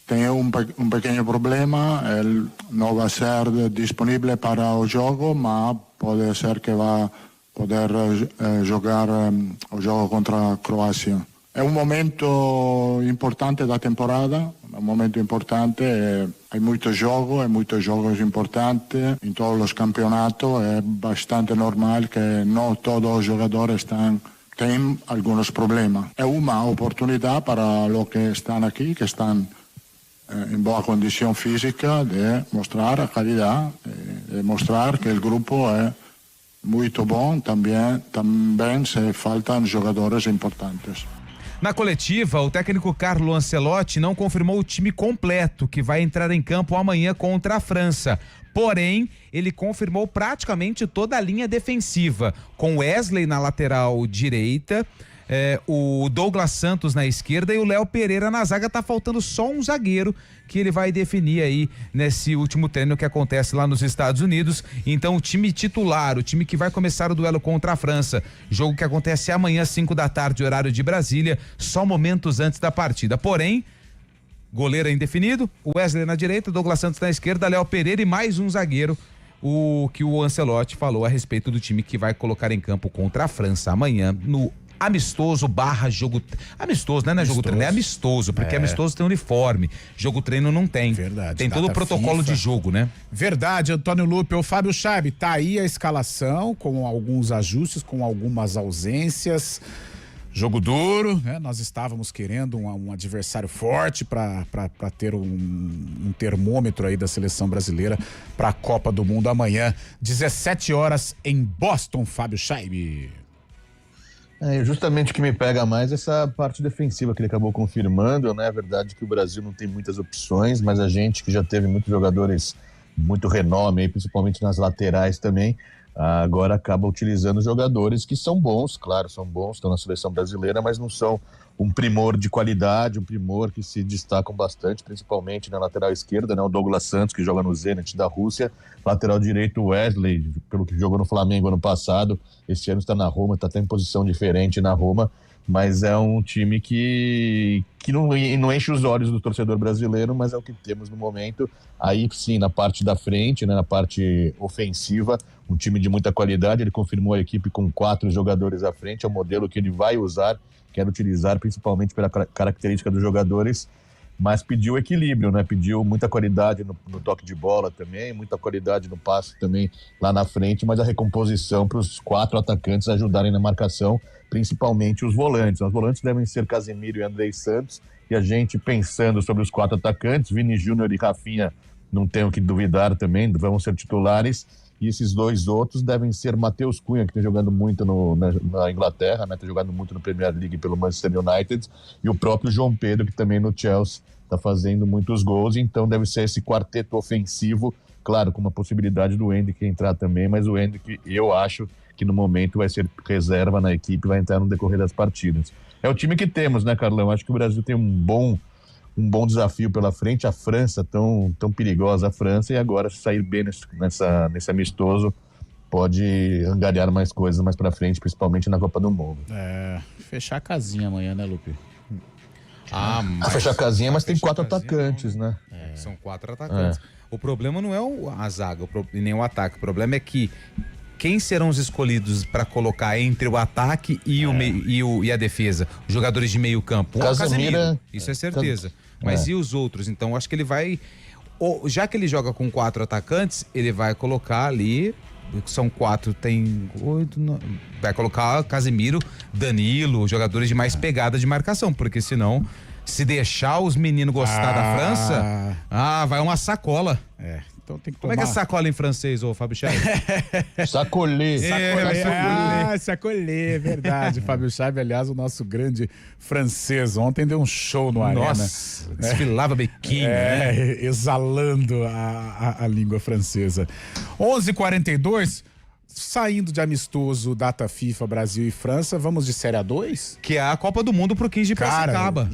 tem um pequeno problema, ele não vai ser disponível para o jogo, mas pode ser que vá poder jogar o jogo contra a Croácia. É um momento importante da temporada, um momento importante, há muitos jogos importantes em todos os campeonatos, é bastante normal que não todos os jogadores têm alguns problemas. É uma oportunidade para os que estão aqui, que estão em boa condição física, de mostrar a qualidade, de mostrar que o grupo é muito bom, também se faltam jogadores importantes. Na coletiva, o técnico Carlo Ancelotti não confirmou o time completo que vai entrar em campo amanhã contra a França. Porém, ele confirmou praticamente toda a linha defensiva, com Wesley na lateral direita, o Douglas Santos na esquerda e o Léo Pereira na zaga. Tá faltando só um zagueiro que ele vai definir aí nesse último treino que acontece lá nos Estados Unidos. Então, o time titular, o time que vai começar o duelo contra a França, jogo que acontece amanhã 5 da tarde, horário de Brasília, só momentos antes da partida. Porém, goleiro é indefinido, o Wesley na direita, Douglas Santos na esquerda, Léo Pereira e mais um zagueiro, o que o Ancelotti falou a respeito do time que vai colocar em campo contra a França amanhã no amistoso / jogo, amistoso, né? Não é jogo treino, é amistoso, porque amistoso tem uniforme, jogo treino não tem. Verdade. Tem todo o protocolo FIFA de jogo, né? Verdade, Antônio Lupe. O Fábio Chaib, tá aí a escalação com alguns ajustes, com algumas ausências. Jogo duro, né? Nós estávamos querendo um adversário forte para ter um termômetro aí da seleção brasileira para a Copa do Mundo amanhã, 17 horas em Boston, Fábio Chaib. Justamente o que me pega mais é essa parte defensiva que ele acabou confirmando, né? É verdade que o Brasil não tem muitas opções, mas a gente que já teve muitos jogadores, muito renome aí, principalmente nas laterais também, agora acaba utilizando jogadores que são bons, claro, são bons, estão na seleção brasileira, mas não são um primor de qualidade, um primor que se destacam bastante, principalmente na lateral esquerda, né? O Douglas Santos, que joga no Zenit da Rússia, lateral direito Wesley, pelo que jogou no Flamengo ano passado, esse ano está na Roma, está até em posição diferente na Roma, mas é um time que não enche os olhos do torcedor brasileiro, mas é o que temos no momento. Aí sim, na parte da frente, né, na parte ofensiva, um time de muita qualidade. Ele confirmou a equipe com 4 jogadores à frente, é o modelo que ele vai usar, quer utilizar principalmente pela característica dos jogadores, mas pediu equilíbrio, né? Pediu muita qualidade no toque de bola também, muita qualidade no passe também lá na frente, mas a recomposição para os 4 atacantes ajudarem na marcação, principalmente os volantes. Os volantes devem ser Casemiro e Andrei Santos, e a gente pensando sobre os 4 atacantes, Vini Júnior e Rafinha, não tenho que duvidar também, vão ser titulares, e esses 2 outros devem ser Matheus Cunha, que está jogando muito na Inglaterra, né? Está jogando muito no Premier League pelo Manchester United, e o próprio João Pedro, que também no Chelsea está fazendo muitos gols, então deve ser esse quarteto ofensivo, claro, com uma possibilidade do Endrick entrar também, mas o Endrick, eu acho que no momento vai ser reserva na equipe, vai entrar no decorrer das partidas. É o time que temos, né, Carlão? Acho que o Brasil tem um bom desafio pela frente, a França, tão perigosa a França, e agora se sair bem nesse amistoso, pode angariar mais coisas mais pra frente, principalmente na Copa do Mundo. Fechar a casinha amanhã, né, Lupe? Pra fechar a casinha, mas tem 4 atacantes, né? São 4 atacantes. O problema não é a zaga, nem o ataque. O problema é que quem serão os escolhidos para colocar entre o ataque e a defesa? Os jogadores de meio campo. Casemiro, isso é certeza. Mas e os outros? Então, acho que ele vai... Já que ele joga com 4 atacantes, ele vai colocar ali... São 4, tem 8... Vai colocar Casemiro, Danilo, jogadores de mais pegada de marcação, porque senão... Se deixar os meninos gostar da França, vai uma sacola. Então tem que tomar... Como é que é sacola em francês, ô Fábio Chaves? Sacolê. Sacolê, verdade. Fábio Chaves, aliás, o nosso grande francês. Ontem deu um show no Arena. Nossa, desfilava biquinho. Exalando a língua francesa. 11h42... Saindo de amistoso, data FIFA, Brasil e França, vamos de Série A2? Que é a Copa do Mundo pro 15 de Piracicaba.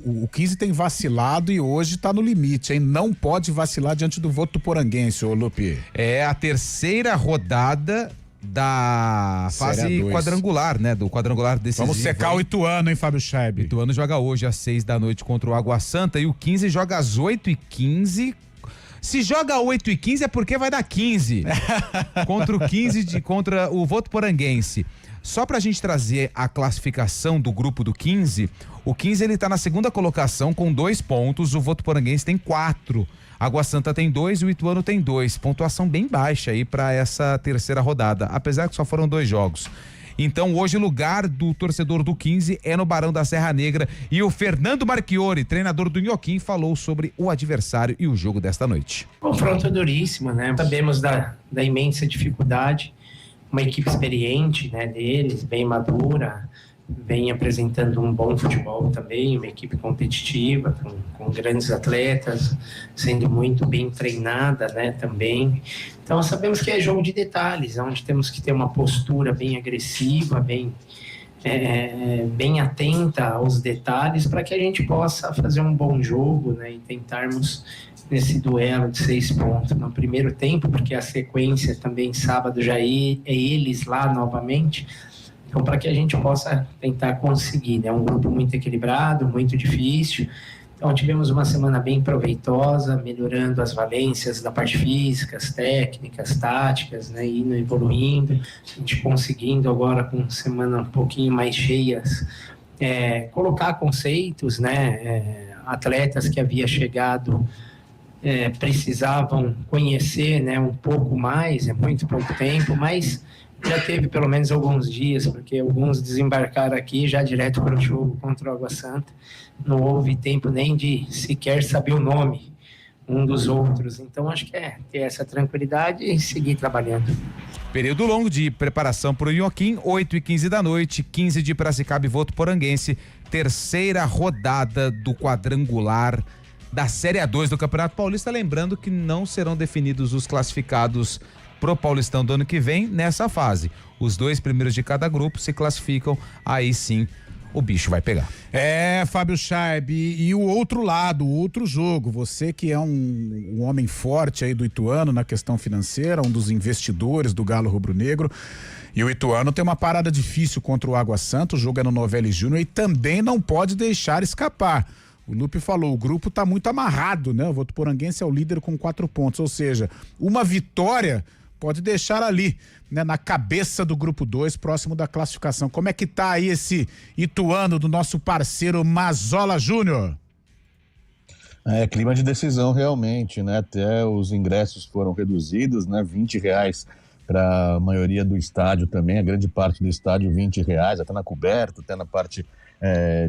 O 15 tem vacilado e hoje tá no limite, hein? Não pode vacilar diante do Votuporanguense, ô Lupe. É a terceira rodada da fase quadrangular, né? Do quadrangular decisivo. Vamos secar o Ituano, hein, Fábio Scheib? O Ituano joga hoje às 6 da noite contra o Água Santa e o 15 joga às 8h15. Se joga 8h15 é porque vai dar 15 contra o Votuporanguense. Só pra gente trazer a classificação do grupo do 15, o 15 ele tá na segunda colocação com 2 pontos, o Votuporanguense tem 4, Água Santa tem 2 e o Ituano tem 2. Pontuação bem baixa aí pra essa terceira rodada, apesar que só foram 2 jogos. Então hoje o lugar do torcedor do 15 é no Barão da Serra Negra e o Fernando Marchiori, treinador do Inhoquim, falou sobre o adversário e o jogo desta noite. Confronto duríssimo, né? Sabemos da imensa dificuldade, uma equipe experiente, né, deles, bem madura, vem apresentando um bom futebol também, uma equipe competitiva, com grandes atletas, sendo muito bem treinada, né, também. Então sabemos que é jogo de detalhes, onde temos que ter uma postura bem agressiva, bem atenta aos detalhes, para que a gente possa fazer um bom jogo, né, e tentarmos nesse duelo de 6 pontos no primeiro tempo, porque a sequência também sábado já é eles lá novamente. Então, para que a gente possa tentar conseguir, né? Um grupo muito equilibrado, muito difícil. Então, tivemos uma semana bem proveitosa, melhorando as valências da parte física, as técnicas, táticas, né? Indo evoluindo. A gente conseguindo agora, com semana um pouquinho mais cheias, colocar conceitos, né? Atletas que havia chegado precisavam conhecer, né? Um pouco mais, muito pouco tempo, mas já teve pelo menos alguns dias, porque alguns desembarcaram aqui já direto para o jogo contra o Água Santa. Não houve tempo nem de sequer saber o nome um dos outros. Então acho que ter essa tranquilidade e seguir trabalhando. Período longo de preparação para o Inhoquim, 8h15 da noite, 15 de Piracicaba e Votuporanguense, terceira rodada do quadrangular da Série A2 do Campeonato Paulista. Lembrando que não serão definidos os classificados pro Paulistão do ano que vem nessa fase. Os 2 primeiros de cada grupo se classificam, aí sim o bicho vai pegar. Fábio Scheib, e o outro lado, o outro jogo, você que é um homem forte aí do Ituano na questão financeira, um dos investidores do Galo Rubro-Negro, e o Ituano tem uma parada difícil contra o Água Santa, o jogo é no Novelli Júnior e também não pode deixar escapar. O Lupe falou, o grupo tá muito amarrado, né? O Votuporanguense é o líder com 4 pontos, ou seja, uma vitória pode deixar ali, né, na cabeça do grupo 2, próximo da classificação. Como é que tá aí esse Ituano do nosso parceiro Mazola Júnior? Clima de decisão realmente, né? Até os ingressos foram reduzidos, né? R$20 para a maioria do estádio também, a grande parte do estádio R$20, até na coberta, até na parte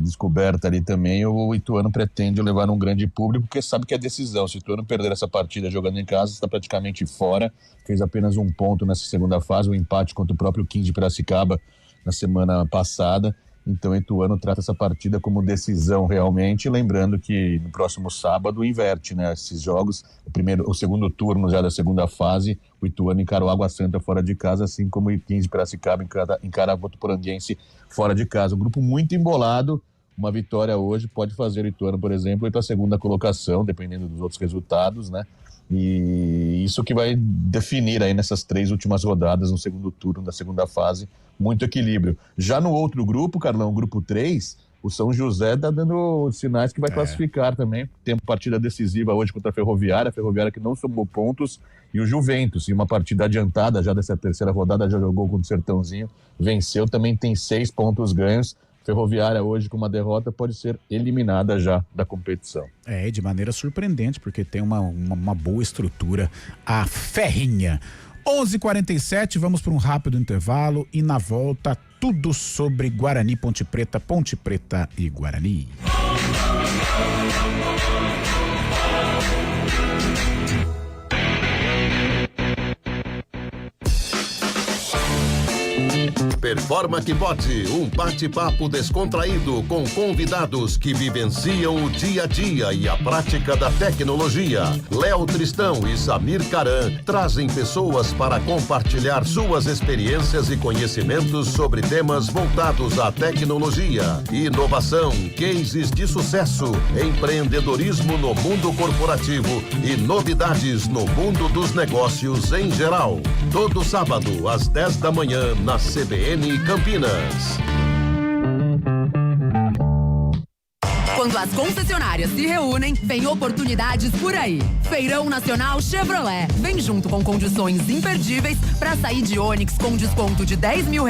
descoberta ali também. O Ituano pretende levar um grande público, porque sabe que é decisão. Se o Ituano perder essa partida jogando em casa, está praticamente fora. Fez apenas 1 ponto nessa segunda fase, um empate contra o próprio 15 de Piracicaba na semana passada. Então o Ituano trata essa partida como decisão realmente, lembrando que no próximo sábado inverte, né? Esses jogos, o segundo turno já da segunda fase, o Ituano encara o Água Santa fora de casa, assim como o 15 de Piracicaba encara o Votuporanguense fora de casa. Um grupo muito embolado, uma vitória hoje pode fazer o Ituano, por exemplo, ir para a segunda colocação, dependendo dos outros resultados, né? E isso que vai definir aí nessas 3 últimas rodadas, no segundo turno da segunda fase, muito equilíbrio. Já no outro grupo, Carlão, grupo 3, o São José está dando sinais que vai classificar também. Tem uma partida decisiva hoje contra a Ferroviária que não somou pontos, e o Juventus, em uma partida adiantada já dessa terceira rodada, já jogou contra o Sertãozinho, venceu, também tem 6 pontos ganhos. Ferroviária hoje com uma derrota pode ser eliminada já da competição. De maneira surpreendente, porque tem uma boa estrutura, a Ferrinha. 11h47, vamos para um rápido intervalo e na volta tudo sobre Guarani, Ponte Preta e Guarani. Performa que pode, um bate-papo descontraído com convidados que vivenciam o dia a dia e a prática da tecnologia. Léo Tristão e Samir Caran trazem pessoas para compartilhar suas experiências e conhecimentos sobre temas voltados à tecnologia, inovação, cases de sucesso, empreendedorismo no mundo corporativo e novidades no mundo dos negócios em geral. Todo sábado, às 10 da manhã, na CBN Campinas. Quando as concessionárias se reúnem, vem oportunidades por aí. Feirão Nacional Chevrolet. Vem junto com condições imperdíveis para sair de Onix com desconto de R$10 mil,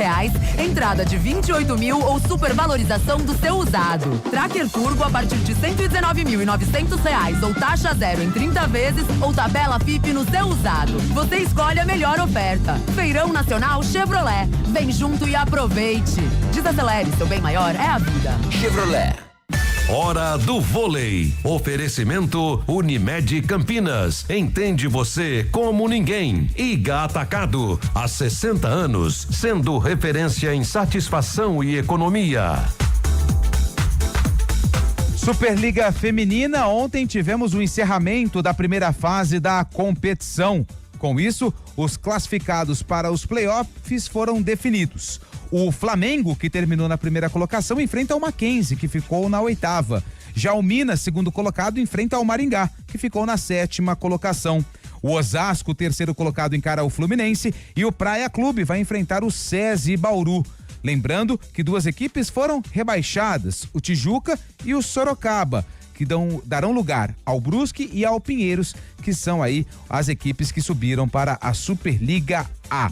entrada de 28 mil ou supervalorização do seu usado. Tracker Turbo a partir de R$119.900 ou taxa zero em 30 vezes ou tabela FIP no seu usado. Você escolhe a melhor oferta. Feirão Nacional Chevrolet. Vem junto e aproveite. Desacelere, seu bem maior é a vida. Chevrolet. Hora do vôlei. Oferecimento Unimed Campinas. Entende você como ninguém. Iga Atacado. Há 60 anos, sendo referência em satisfação e economia. Superliga Feminina, ontem tivemos o encerramento da primeira fase da competição. Com isso, os classificados para os playoffs foram definidos. O Flamengo, que terminou na primeira colocação, enfrenta o Mackenzie, que ficou na 8ª. Já o Minas, segundo colocado, enfrenta o Maringá, que ficou na 7ª colocação. O Osasco, terceiro colocado, encara o Fluminense e o Praia Clube vai enfrentar o SESI Bauru. Lembrando que 2 equipes foram rebaixadas, o Tijuca e o Sorocaba, que darão lugar ao Brusque e ao Pinheiros, que são aí as equipes que subiram para a Superliga A.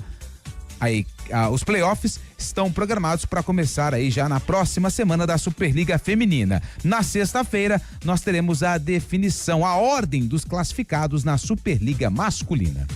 Aí, os playoffs estão programados para começar aí já na próxima semana da Superliga Feminina. Na sexta-feira, nós teremos a definição, a ordem dos classificados na Superliga Masculina.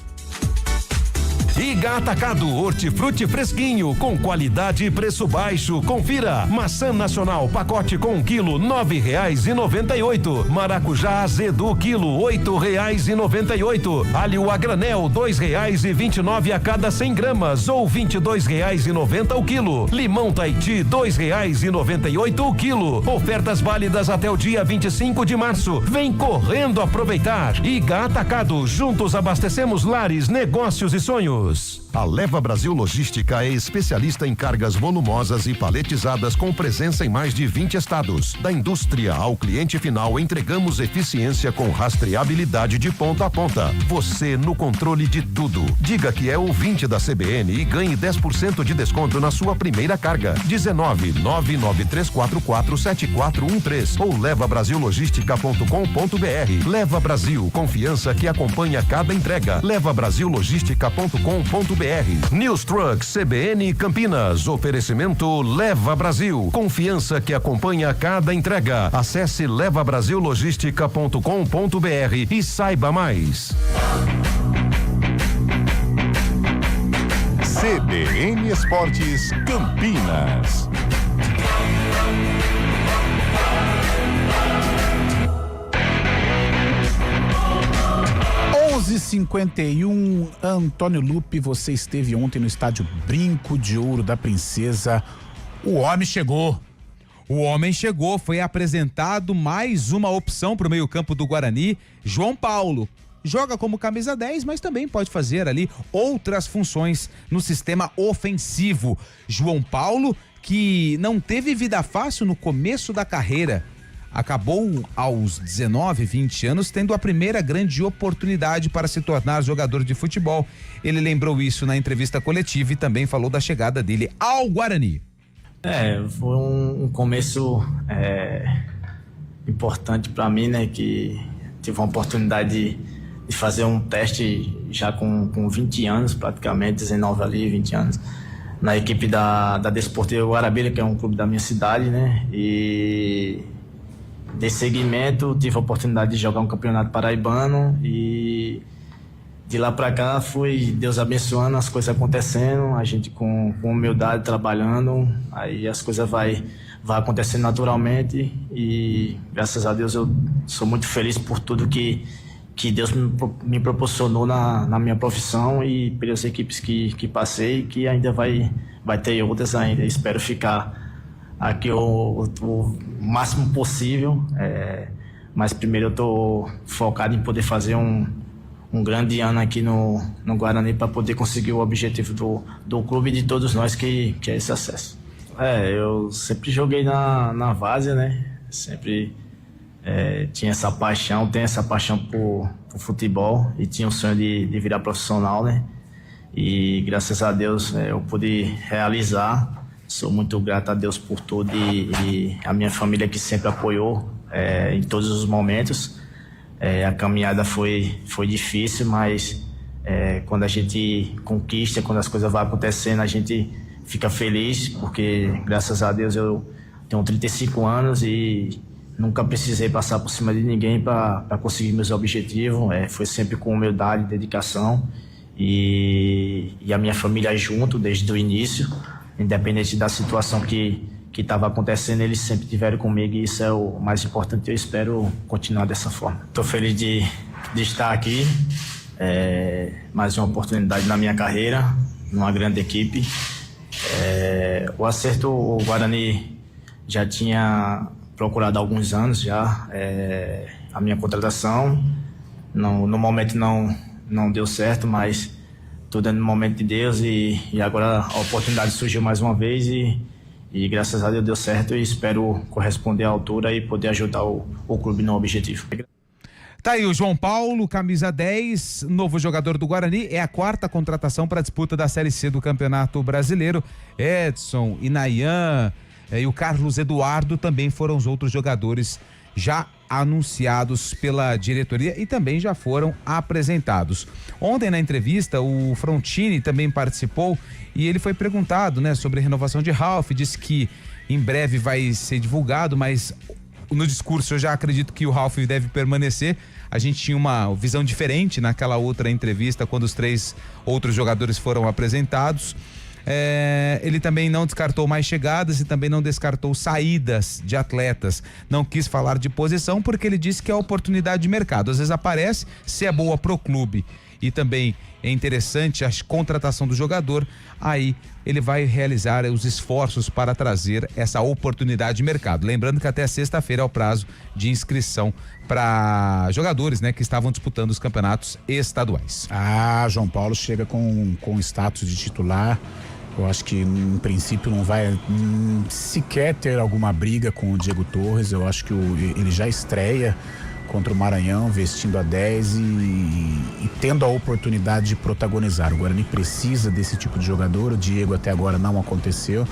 Iga Atacado, hortifruti fresquinho, com qualidade e preço baixo. Confira. Maçã nacional, pacote com 1 quilo, R$9,98. Maracujá azedo, quilo, R$8,98. Alho a granel, R$2,29 a cada 100 gramas ou R$22,90 o quilo. Limão Tahiti, R$2,98 o quilo. Ofertas válidas até o dia 25 de março. Vem correndo aproveitar. Iga Atacado, juntos abastecemos lares, negócios e sonhos. A Leva Brasil Logística é especialista em cargas volumosas e paletizadas com presença em mais de 20 estados. Da indústria ao cliente final, entregamos eficiência com rastreabilidade de ponta a ponta. Você no controle de tudo. Diga que é ouvinte da CBN e ganhe 10% de desconto na sua primeira carga. 19-99344-7413 ou levabrasillogistica.com.br. Leva Brasil, confiança que acompanha cada entrega. levabrasillogistica.com.br. News Truck CBN Campinas. Oferecimento Leva Brasil. Confiança que acompanha cada entrega. Acesse levabrasillogistica.com.br e saiba mais. CBN Esportes Campinas. 11h51, Antônio Lupe, você esteve ontem no estádio Brinco de Ouro da Princesa. O homem chegou. O homem chegou, foi apresentado mais uma opção para o meio-campo do Guarani, João Paulo. Joga como camisa 10, mas também pode fazer ali outras funções no sistema ofensivo. João Paulo, que não teve vida fácil no começo da carreira. Acabou aos 19, 20 anos tendo a primeira grande oportunidade para se tornar jogador de futebol. Ele lembrou isso na entrevista coletiva e também falou da chegada dele ao Guarani. Foi um começo importante para mim, né? Que tive a oportunidade de fazer um teste já com 20 anos, praticamente, 19 ali, 20 anos, na equipe da Desportivo Guarabira, que é um clube da minha cidade, né? E de seguimento, tive a oportunidade de jogar um campeonato paraibano e de lá para cá foi Deus abençoando, as coisas acontecendo, a gente com humildade trabalhando, aí as coisas vai acontecendo naturalmente e graças a Deus eu sou muito feliz por tudo que Deus me proporcionou na minha profissão e pelas equipes que passei, que ainda vai ter outras ainda. Espero ficar aqui o máximo possível, mas primeiro eu estou focado em poder fazer um grande ano aqui no Guarani para poder conseguir o objetivo do clube e de todos nós que é esse acesso. Eu sempre joguei na várzea, né? Sempre tenho essa paixão por futebol e tinha o sonho de virar profissional, né? E graças a Deus eu pude realizar. Sou muito grato a Deus por tudo e a minha família que sempre apoiou em todos os momentos. A caminhada foi difícil, mas quando a gente conquista, quando as coisas vão acontecendo, a gente fica feliz, porque graças a Deus eu tenho 35 anos e nunca precisei passar por cima de ninguém para conseguir meus objetivos. Foi sempre com humildade, dedicação e a minha família junto desde o início, independente da situação que estava acontecendo, eles sempre estiveram comigo e isso é o mais importante. Eu espero continuar dessa forma. Estou feliz de estar aqui, mais uma oportunidade na minha carreira, numa grande equipe. O acerto, o Guarani já tinha procurado há alguns anos já a minha contratação. No momento não deu certo, mas tudo é no momento de Deus e agora a oportunidade surgiu mais uma vez e graças a Deus deu certo e espero corresponder à altura e poder ajudar o clube no objetivo. Tá aí o João Paulo, camisa 10, novo jogador do Guarani, é a 4ª contratação para a disputa da Série C do Campeonato Brasileiro. Edson, Inayan e o Carlos Eduardo também foram os outros jogadores já anunciados pela diretoria e também já foram apresentados. Ontem na entrevista o Frontini também participou e ele foi perguntado, né, sobre a renovação de Ralf, disse que em breve vai ser divulgado, mas no discurso eu já acredito que o Ralf deve permanecer. A gente tinha uma visão diferente naquela outra entrevista quando os 3 outros jogadores foram apresentados. Ele também não descartou mais chegadas e também não descartou saídas de atletas. Não quis falar de posição porque ele disse que é oportunidade de mercado. Às vezes aparece, se é boa pro clube e também é interessante a contratação do jogador, aí ele vai realizar os esforços para trazer essa oportunidade de mercado. Lembrando que até sexta-feira é o prazo de inscrição para jogadores, né, que estavam disputando os campeonatos estaduais. João Paulo chega com status de titular. Eu acho que em princípio não vai sequer ter alguma briga com o Diego Torres. Eu acho que ele já estreia contra o Maranhão vestindo a 10 e tendo a oportunidade de protagonizar. O Guarani precisa desse tipo de jogador. O Diego até agora não aconteceu.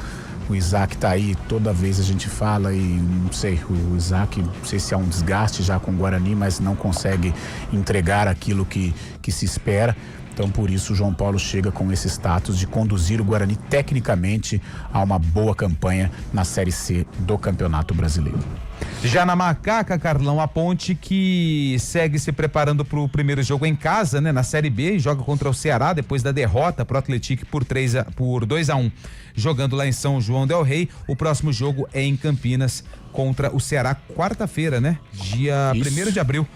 O Isaac tá aí, toda vez a gente fala e não sei, o Isaac, não sei se há um desgaste já com o Guarani, mas não consegue entregar aquilo que se espera. Então, por isso, o João Paulo chega com esse status de conduzir o Guarani tecnicamente a uma boa campanha na Série C do Campeonato Brasileiro. Já na Macaca, Carlão, a Ponte que segue se preparando para o primeiro jogo em casa, né, na Série B, e joga contra o Ceará depois da derrota pro Atlético por 2-1, jogando lá em São João del Rei. O próximo jogo é em Campinas contra o Ceará, quarta-feira, né? Dia 1º de abril,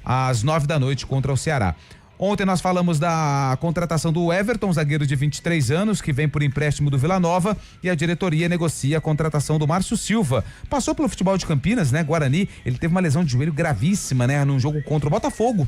às 9 da noite contra o Ceará. Ontem nós falamos da contratação do Everton, zagueiro de 23 anos, que vem por empréstimo do Vila Nova, e a diretoria negocia a contratação do Márcio Silva. Passou pelo futebol de Campinas, né? Guarani, ele teve uma lesão de joelho gravíssima, né? Num jogo contra o Botafogo.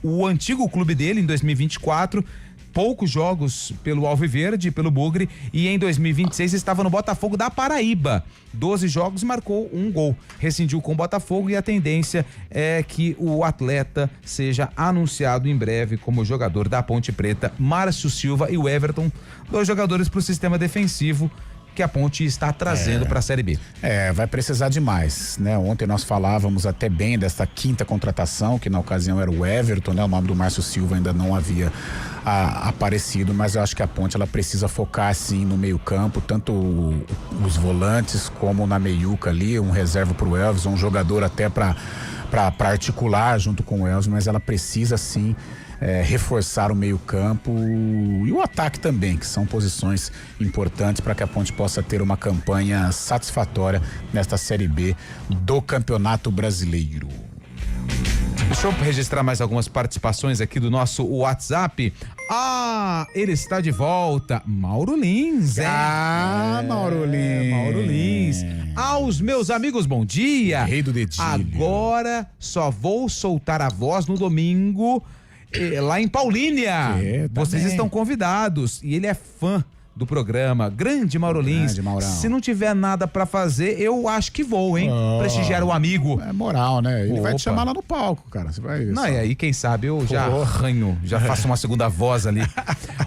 O antigo clube dele, em 2024, poucos jogos pelo Alviverde, pelo Bugre, e em 2026 estava no Botafogo da Paraíba. 12 jogos, marcou 1 gol. Rescindiu com o Botafogo e a tendência é que o atleta seja anunciado em breve como jogador da Ponte Preta. Márcio Silva e o Everton, 2 jogadores para o sistema defensivo que a Ponte está trazendo para a Série B. Vai precisar demais, né? Ontem nós falávamos até bem dessa quinta contratação, que na ocasião era o Everton, né? O nome do Márcio Silva ainda não havia aparecido, mas eu acho que a Ponte ela precisa focar assim no meio-campo, tanto os volantes como na meiuca ali, um reserva pro Elvis, um jogador até para articular junto com o Elvis, mas ela precisa sim reforçar o meio-campo e o ataque também, que são posições importantes para que a Ponte possa ter uma campanha satisfatória nesta Série B do Campeonato Brasileiro. Deixa eu registrar mais algumas participações aqui do nosso WhatsApp. Ele está de volta, Mauro Lins. Mauro Lins. Mauro Lins. Aos meus amigos, bom dia. Rei do dedilho. Agora só vou soltar a voz no domingo lá em Paulínia. Vocês estão convidados. E ele é fã do programa. Grande Mauro Lins. Se não tiver nada pra fazer, eu acho que vou, hein? Prestigiar o amigo. É moral, né? Ele vai te chamar lá no palco, cara. Você vai. Não, e aí, quem sabe eu já arranho, já faço uma segunda voz ali.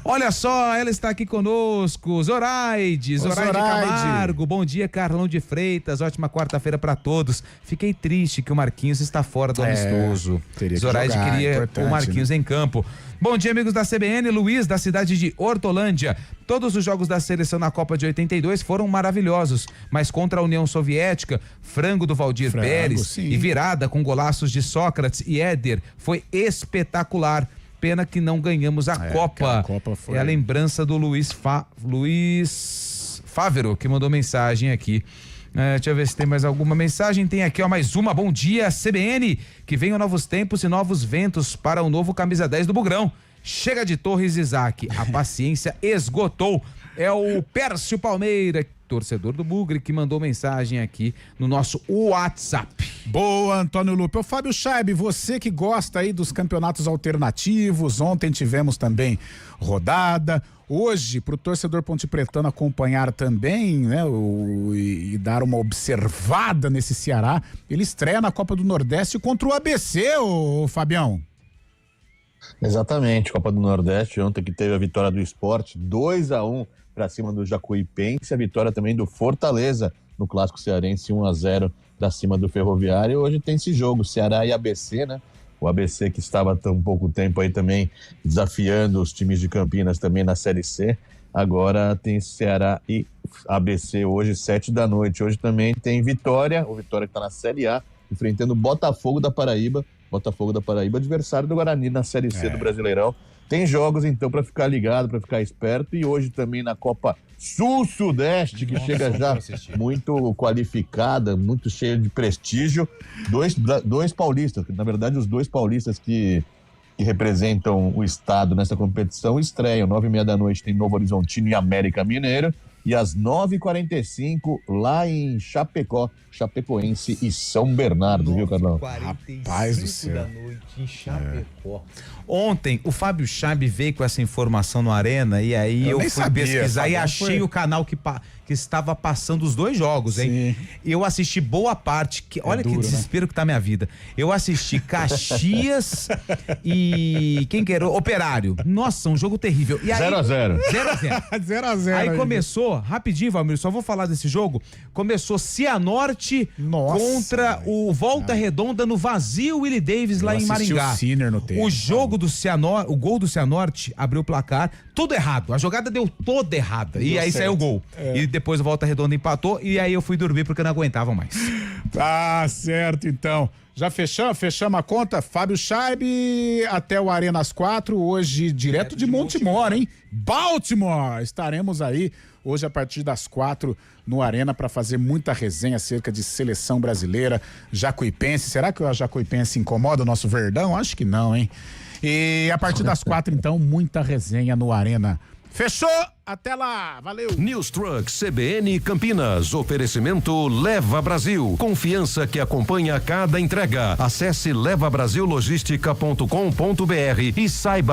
Olha só, ela está aqui conosco, Zoraide Camargo. Bom dia, Carlão de Freitas. Ótima quarta-feira pra todos. Fiquei triste que o Marquinhos está fora do amistoso. Zoraide queria o Marquinhos em campo. Bom dia, amigos da CBN. Luiz, da cidade de Hortolândia. Todos os jogos da seleção na Copa de 82 foram maravilhosos, mas contra a União Soviética, frango do Valdir Pérez, sim, e virada com golaços de Sócrates e Éder foi espetacular. Pena que não ganhamos a Copa. É a lembrança do Luiz Fávero, que mandou mensagem aqui. Deixa eu ver se tem mais alguma mensagem. Tem aqui, mais uma. Bom dia, CBN. Que venham novos tempos e novos ventos para o novo camisa 10 do Bugrão. Chega de Torres, Isaac. A paciência esgotou. É o Pércio Palmeira, torcedor do Bugre, que mandou mensagem aqui no nosso WhatsApp. Boa, Antônio Lupe. Ô, Fábio Chaib, você que gosta aí dos campeonatos alternativos, ontem tivemos também rodada. Hoje, pro torcedor pontepretano acompanhar também, né, e dar uma observada nesse Ceará, ele estreia na Copa do Nordeste contra o ABC, ô Fabião. Exatamente, Copa do Nordeste, ontem que teve a vitória do Sport, 2-1 para cima do Jacuipense, a vitória também do Fortaleza no Clássico Cearense, 1-0 para cima do Ferroviário. E hoje tem esse jogo, Ceará e ABC, né? O ABC que estava tão pouco tempo aí também desafiando os times de Campinas também na Série C. Agora tem Ceará e ABC hoje, 7h. Hoje também tem Vitória, o Vitória que está na Série A, enfrentando o Botafogo da Paraíba. Botafogo da Paraíba, adversário do Guarani na Série C do Brasileirão. Tem jogos então para ficar ligado, para ficar esperto. E hoje também na Copa Sul-Sudeste, que chega já muito qualificada, muito cheia de prestígio. Dois paulistas, na verdade os dois paulistas que representam o estado nessa competição estreiam. 9h30 tem Novo Horizontino e América Mineiro. E às 9h45 lá em Chapecó, Chapecoense e São Bernardo, viu, Carlão? Rapaz do céu. Da noite em Chapecó. Ontem o Fábio Chaib veio com essa informação no Arena e aí eu fui pesquisar e achei o canal que estava passando os dois jogos, hein? Sim. Eu assisti boa parte, olha duro, que desespero, né? Que tá minha vida. Eu assisti Caxias e quem que era? Operário. Nossa, um jogo terrível. 0-0. 0-0. Aí começou, rapidinho, Valmir, só vou falar desse jogo. Começou Cianorte contra o Volta Redonda no vazio Willie Davis lá em Maringá. O jogo do Cianorte, o gol do Cianorte abriu o placar, tudo errado. A jogada deu toda errada. E aí saiu o gol. E depois o Volta Redonda empatou e aí eu fui dormir porque eu não aguentava mais. Tá certo, então. Já fechamos a conta? Fábio Chaib até o Arena às 4, hoje direto de Montemor, hein? Baltimore! Estaremos aí hoje a partir das 4 no Arena para fazer muita resenha acerca de seleção brasileira, Jacuipense. Será que o Jacuipense incomoda o nosso Verdão? Acho que não, hein? E a partir das 4, então, muita resenha no Arena. Fechou? Até lá, valeu! News Truck CBN Campinas, oferecimento Leva Brasil, confiança que acompanha cada entrega. Acesse levabrasillogistica.com.br e saiba